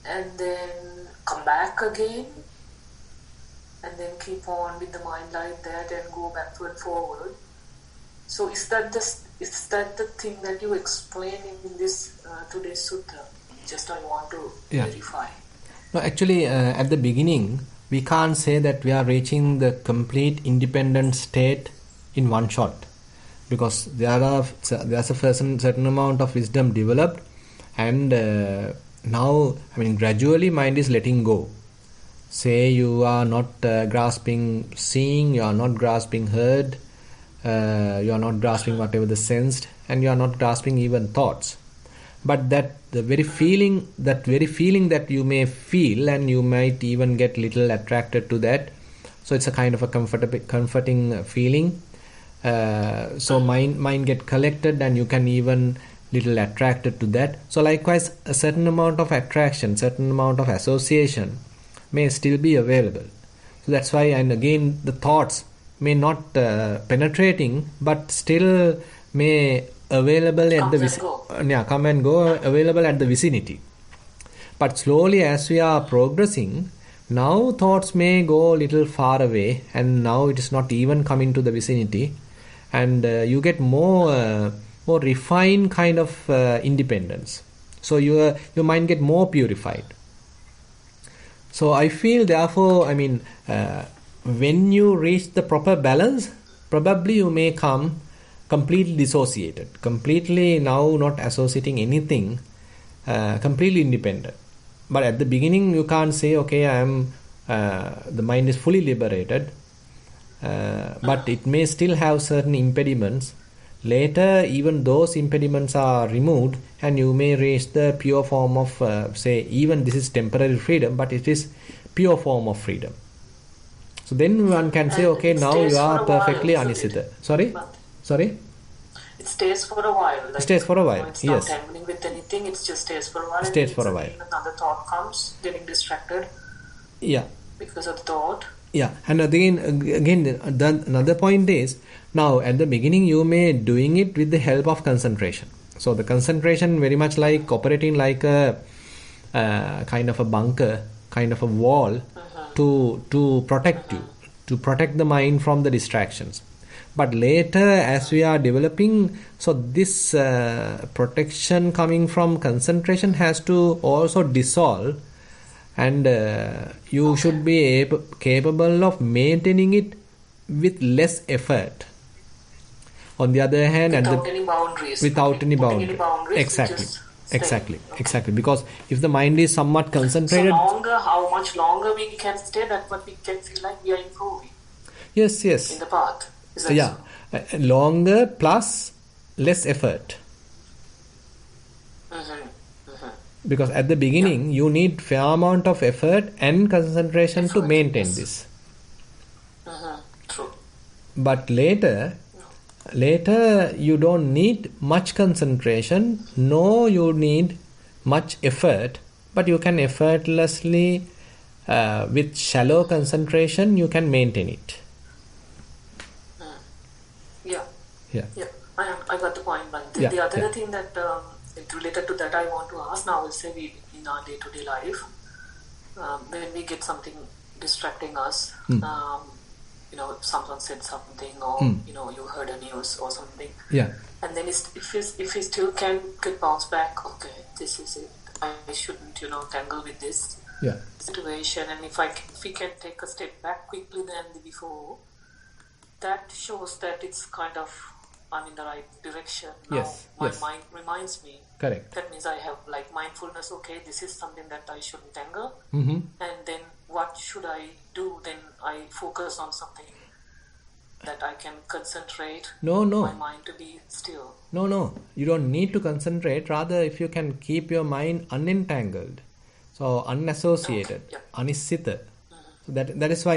and then come back again, and then keep on with the mind like that and go backward forward. So is that the thing that you explain in this today's sutta? Just I want to verify. No, actually, at the beginning, we can't say that we are reaching the complete independent state in one shot, because there's a certain amount of wisdom developed, and now, I mean, gradually mind is letting go. Say you are not grasping seeing, you are not grasping heard, you are not grasping whatever the sensed, and you are not grasping even thoughts. But that very feeling that you may feel, and you might even get little attracted to that. So it's a kind of a comforting feeling. So mind get collected, and you can even little attracted to that. So likewise, a certain amount of attraction, certain amount of association may still be available. So that's why, and again, the thoughts may not penetrating, but still may available at the come and go, available at the vicinity. But slowly, as we are progressing, now thoughts may go a little far away, and now it is not even coming to the vicinity, and you get more refined kind of independence. So your mind get more purified. So I feel, therefore, I mean, when you reach the proper balance, probably you may come completely dissociated, completely now not associating anything, completely independent. But at the beginning, you can't say, okay, I am the mind is fully liberated, but it may still have certain impediments. Later, even those impediments are removed, and you may reach the pure form of, say, even this is temporary freedom, but it is pure form of freedom. So then one can say, okay, now you are perfectly anisita. Sorry? It stays for a while. It stays for a while, it's yes. not tangling with anything, it just stays for a while. Stays for a while. Another thought comes, getting distracted. Yeah. Because of the thought. Yeah, and again, another point is, now at the beginning you may doing it with the help of concentration. So the concentration very much like operating like a kind of a bunker, kind of a wall to protect you, to protect the mind from the distractions. But later, as we are developing, so this protection coming from concentration has to also dissolve, and you should be capable of maintaining it with less effort. On the other hand, without any boundaries. Without any boundaries. Exactly. Because if the mind is somewhat concentrated, so how much longer we can stay, that what we can feel like we are improving. Yes. In the path. Yeah, longer plus less effort. Because at the beginning you need fair amount of effort and concentration to maintain this. True. But later you don't need much concentration, no, you need much effort, but you can effortlessly with shallow concentration you can maintain it. Yeah. Yeah, I got the point, but Yeah, the other yeah. thing that related to that I want to ask now is, say we in our day-to-day life, when we get something distracting us, someone said something, or you heard a news or something, Yeah. and then if we still can get bounce back, okay, this is it. I shouldn't tangle with this Yeah. situation, and if we can take a step back quickly than before, that shows that it's kind of I'm in the right direction. Now Yes, my yes. mind reminds me. Correct. That means I have like mindfulness. Okay, this is something that I shouldn't tangle. Mm-hmm. And then what should I do? Then I focus on something that I can concentrate. No. My mind to be still. No. You don't need to concentrate. Rather, if you can keep your mind unentangled, so unassociated, anissita. So that is why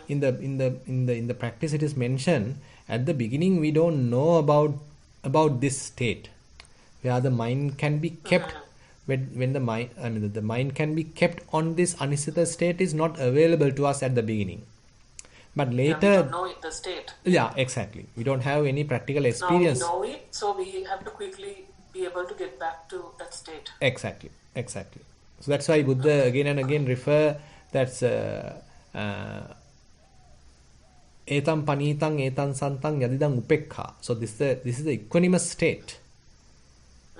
in the practice it is mentioned at the beginning we don't know about this state where the mind can be kept when the mind the mind can be kept on this anissita state is not available to us at the beginning. But later, we don't know the state. Yeah, exactly. We don't have any practical experience. Now we know it, so we have to quickly be able to get back to that state. Exactly. So that's why Buddha again and again refer that's etam panitang etam santang yadidang upekha. So this is the equanimous state.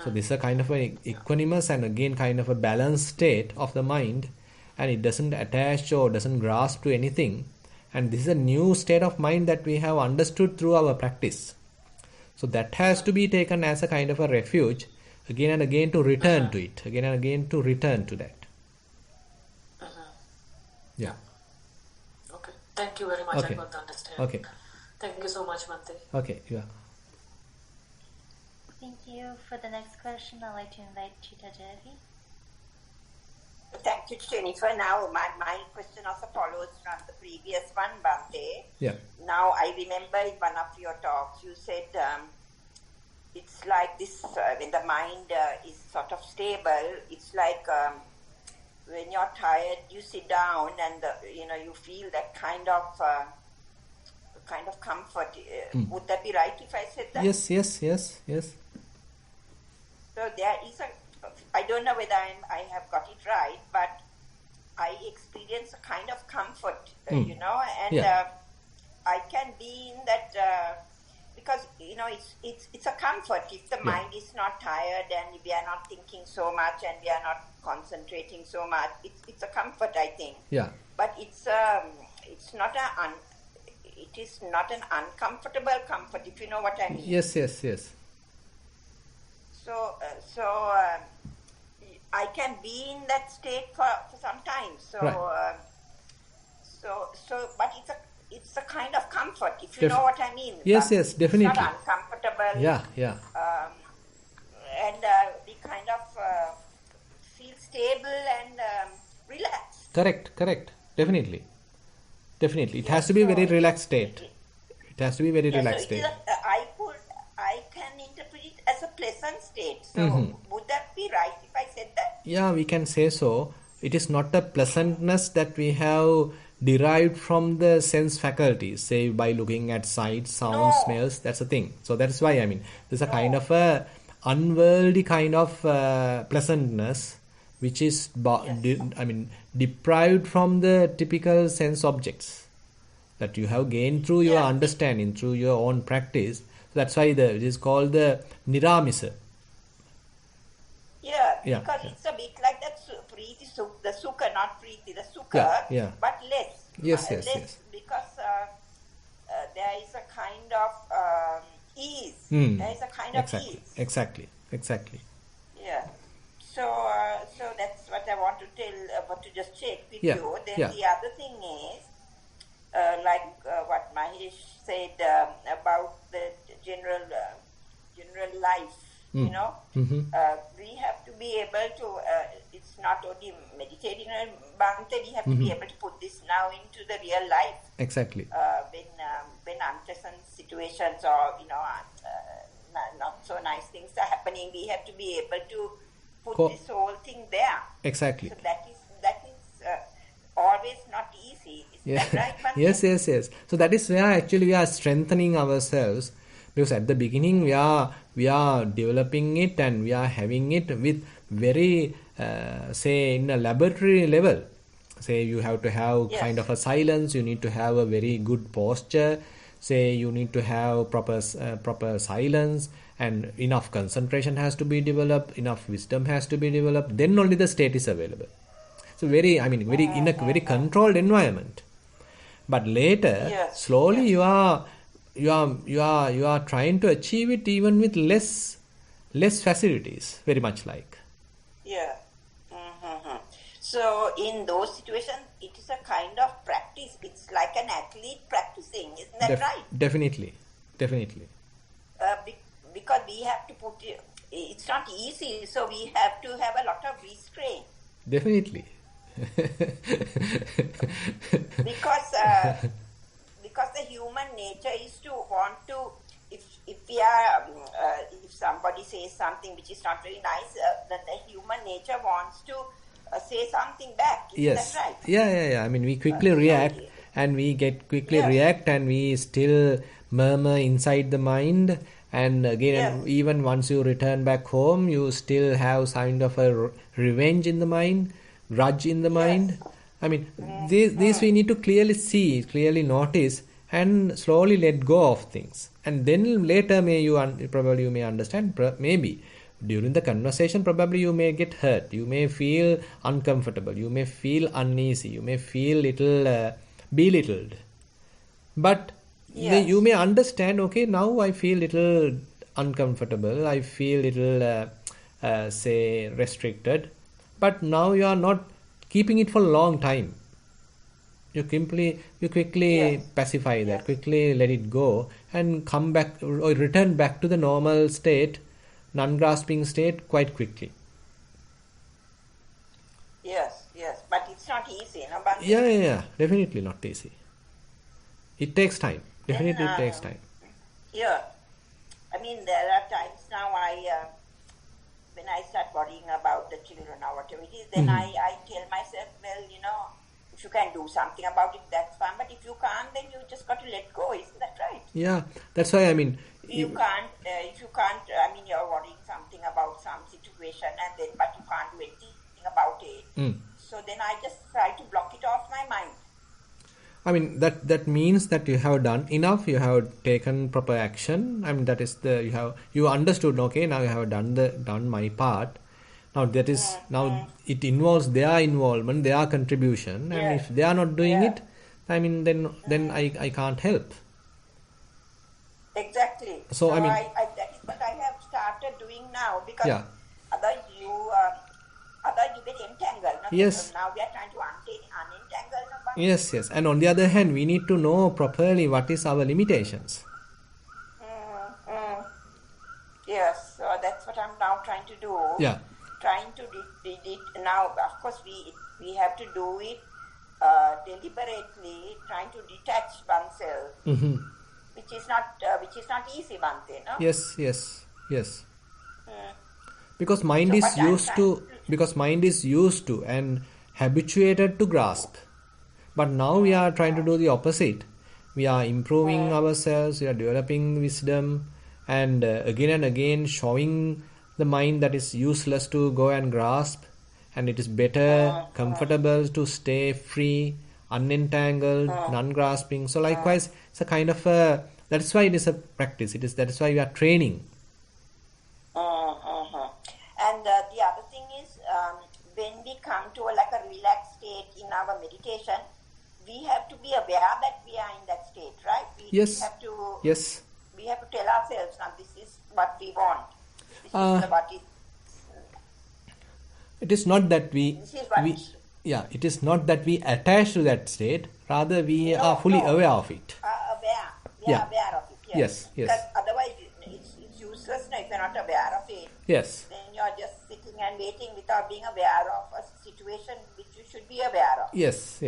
So this is a kind of an equanimous and again kind of a balanced state of the mind, and it doesn't attach or doesn't grasp to anything. And this is a new state of mind that we have understood through our practice. So that has to be taken as a kind of a refuge again and again to return to it, again and again to return to that. Yeah. Okay. Thank you very much. Okay. I got to understand. Okay. Thank you so much, Bhante. Okay. Yeah. Thank you. For the next question, I'd like to invite Chita Devi. Thank you, Jennifer. Now, my question also follows from the previous one, Bhante. Yeah. Now, I remember in one of your talks, you said it's like this, when the mind is sort of stable, it's like when you're tired, you sit down and, you feel that kind of comfort. Would that be right if I said that? Yes. So there is I don't know whether I have got it right, but I experience a kind of comfort, and I can be in that because it's a comfort if the mind is not tired and we are not thinking so much and we are not concentrating so much. It's a comfort, I think. Yeah. But it is not an uncomfortable comfort, if you know what I mean. Yes. So I can be in that state for some time. So, right. But it's a kind of comfort, if you know what I mean. Yes, definitely. It's not uncomfortable. Yeah. And we kind of feel stable and relaxed. Correct. Definitely. It has to be a very relaxed state. It has to be very relaxed state. I can interpret it as a pleasant state. So would that be right if I said that? Yeah, we can say so. It is not a pleasantness that we have derived from the sense faculties, say by looking at sights, sounds, smells. That's the thing. So that's why there's a kind of a unworldly kind of pleasantness which is deprived from the typical sense objects that you have gained through your understanding, through your own practice. So that's why it is called the niramisa. Because it's a bit like that priti, the sukha, not priti, the sukha, but less. Yes. Because there is a kind of ease. There is a kind of ease. Exactly. Yeah. So that's what I want to just check with you. Then the other thing is, what Mahesh said about the general life. We have to be able to. It's not only meditating, Bhante. We have to be able to put this now into the real life. Exactly. When unpleasant situations or not so nice things are happening, we have to be able to put this whole thing there. Exactly. So that is always not easy. Is that right, Bhante? Yes. So that is where actually we are strengthening ourselves Because at the beginning we are developing it and we are having it with very say in a laboratory level. Say you have to have kind of a silence, you need to have a very good posture, say you need to have proper silence, and enough concentration has to be developed, enough wisdom has to be developed, then only the state is available. So very in a very controlled environment. But later slowly you are trying to achieve it even with less facilities, very much like. So in those situations, it is a kind of practice. It's like an athlete practicing, isn't that right? Definitely. Because we have to put it's not easy, so we have to have a lot of restraint. Definitely. because the human nature is to want to, if somebody says something which is not very nice, then the human nature wants to say something back. Isn't that right? Yeah. We quickly react, and we get quickly react, and we still murmur inside the mind. And again, even once you return back home, you still have kind of a revenge in the mind, grudge in the mind. These we need to clearly see, clearly notice, and slowly let go of things. And then later, probably you may understand. Maybe during the conversation, probably you may get hurt. You may feel uncomfortable. You may feel uneasy. You may feel little belittled. But you may understand, okay, now I feel little uncomfortable. I feel little, say, restricted. But now you are not keeping it for a long time. You quickly pacify that, quickly let it go, and come back or return back to the normal state, non-grasping state, quite quickly. Yes, but it's not easy, no? But Yeah, definitely not easy. It takes time. Definitely, it takes time. Yeah, there are times now when I start worrying about the children or whatever it is, then I tell myself, well, if you can do something about it, that's fine. But if you can't, then you just got to let go. Isn't that right? Yeah, that's why you can't. If you can't, you're worrying something about some situation, but you can't do anything about it. So then I just try to block it off my mind. That means that you have done enough. You have taken proper action. That is you understood. Okay, now you have done my part. Now that is it involves their involvement, their contribution, and if they are not doing it, then I can't help. Exactly. So that is what I have started doing now, because otherwise you get entangled. Yes. So now we are trying to unentangle. Yes. And on the other hand, we need to know properly what is our limitations. Yes. So that's what I'm now trying to do. Yeah. Trying to now. Of course, we have to do it deliberately, trying to detach oneself, which is not easy, Bhante, no? Yes. Because mind is used to and habituated to grasp. But now we are trying to do the opposite. We are improving ourselves. We are developing wisdom, and again and again showing the mind that is useless to go and grasp, and it is better, comfortable to stay free, unentangled, non-grasping. So likewise, it's a kind of that's why it is a practice. That is why we are training. And the other thing is, when we come to a relaxed state in our meditation, we have to be aware that we are in that state, right? We have to tell ourselves, now this is what we want. It is not that it is not that we attach to that state. Rather, we are fully aware of it. We are aware of it. Yes. Because otherwise, it's useless. No, if you're not aware of it, yes, then you're just sitting and waiting without being aware of a situation which you should be aware of. Yes.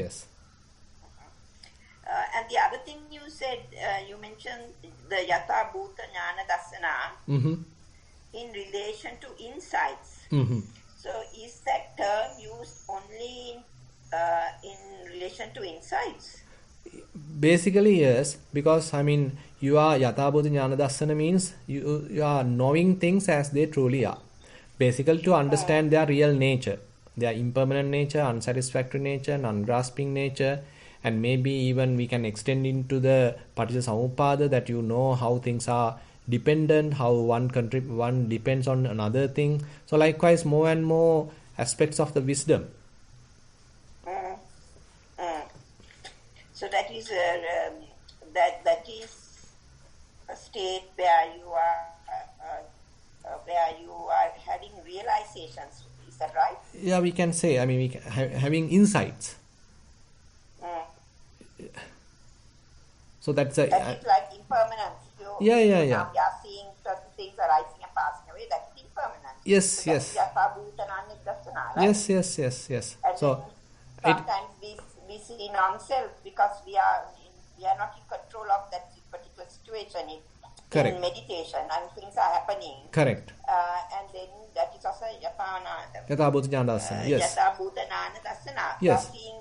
And the other thing you said, you mentioned the Yatha Bhuta Jnana Dassana in relation to insights. So is that term used only in relation to insights? Basically, yes, because I mean, you are Yatabodhi Jnana Dassana means you are knowing things as they truly are. Basically, to understand their real nature, their impermanent nature, unsatisfactory nature, non-grasping nature, and maybe even we can extend into the Paticca that you know how things are dependent, how one depends on another thing. So likewise, more and more aspects of the wisdom. So that is that is a state where you are having realizations. Is that right? Yeah, we can say. I mean, we can, having insights. So that's a. That is like impermanence. Now we are seeing certain things arising and passing away. That is impermanence. Yes, so yes. Right? Yes. And so sometimes we see non-self because we are not in control of that particular situation in meditation, and things are happening. Correct. And then that is also Yatabodhi Jnana Dassana. Yes. Yatabodhana Dassana. Yes. Seeing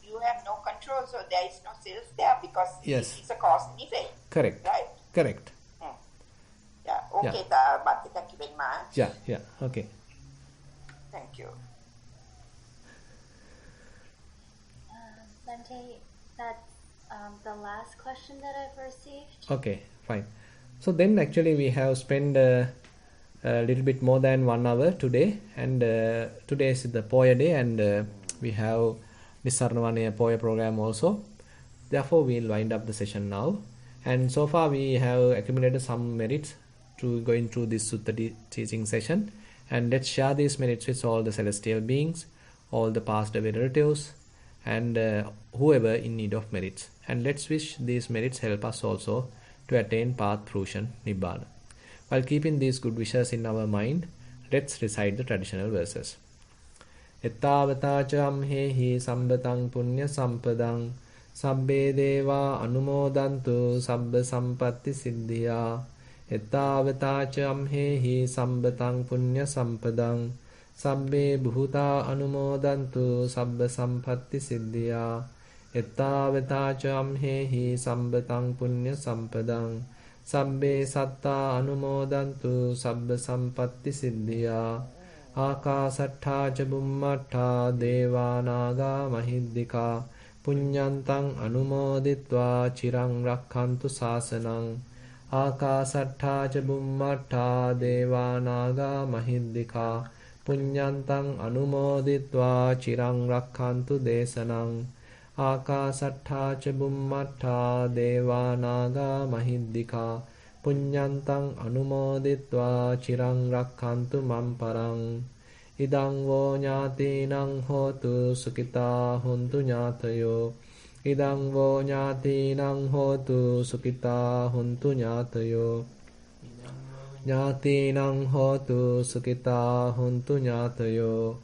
you have no control, so there is no self there because it is a cause and effect. Correct. Right? Correct. Yeah. Okay. Thank you very much. Yeah. Okay. Thank you. Bante, that's the last question that I've received. Okay, fine. So then actually we have spent a little bit more than 1 hour today, and today is the Poya day, and we have Nissarana Vanaya Poya program also. Therefore, we'll wind up the session now. And so far we have accumulated some merits to going through this Sutta teaching session. And let's share these merits with all the celestial beings, all the past away relatives, and whoever in need of merits. And let's wish these merits help us also to attain path fruition, Nibbana. While keeping these good wishes in our mind, let's recite the traditional verses. Ettavata amhehi sambatang punya sampadang sabbe deva anumodantu sabba sampatti siddhya. Ettavata amhehi sambatang punya sampadang sabbe bhuta anumodantu sabba sampatti siddhya. Ettavata amhehi sambatang punya sampadang sabbe satta anumodantu sabba sampatti siddhya. Akasattha ca bummattha devanaga mahiddika punyantang anumoditva chirang rakkhantu sasanang. Akasattha ca bummattha devanaga mahiddika punyantang anumoditva chirang rakkhantu desanang. Akasattha ca bummattha devanaga mahiddika punyantang anumoditva chirang rakkhantu mamparang. Idang vo ñātīnaṃ hotu sukita huntu ñātayo. Idang vo ñātīnaṃ hotu sukita huntu ñātayo. Ñātīnaṃ hotu sukita huntu ñātayo.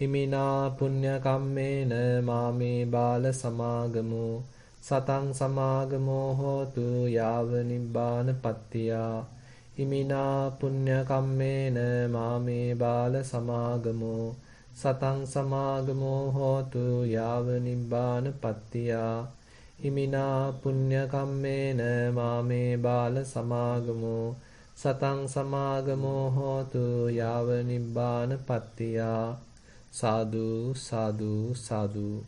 Imina punya kammena mame bala samagamu satang samagamo hotu yava nibbana pattiya. Imina punya kammena mame bala samagamo satang samagamo hotu yava nibbana pattiya. Imina punya kammena mame bala samagamo satang samagamo hotu yava nibbana pattiya. Sadhu, sadhu, sadhu.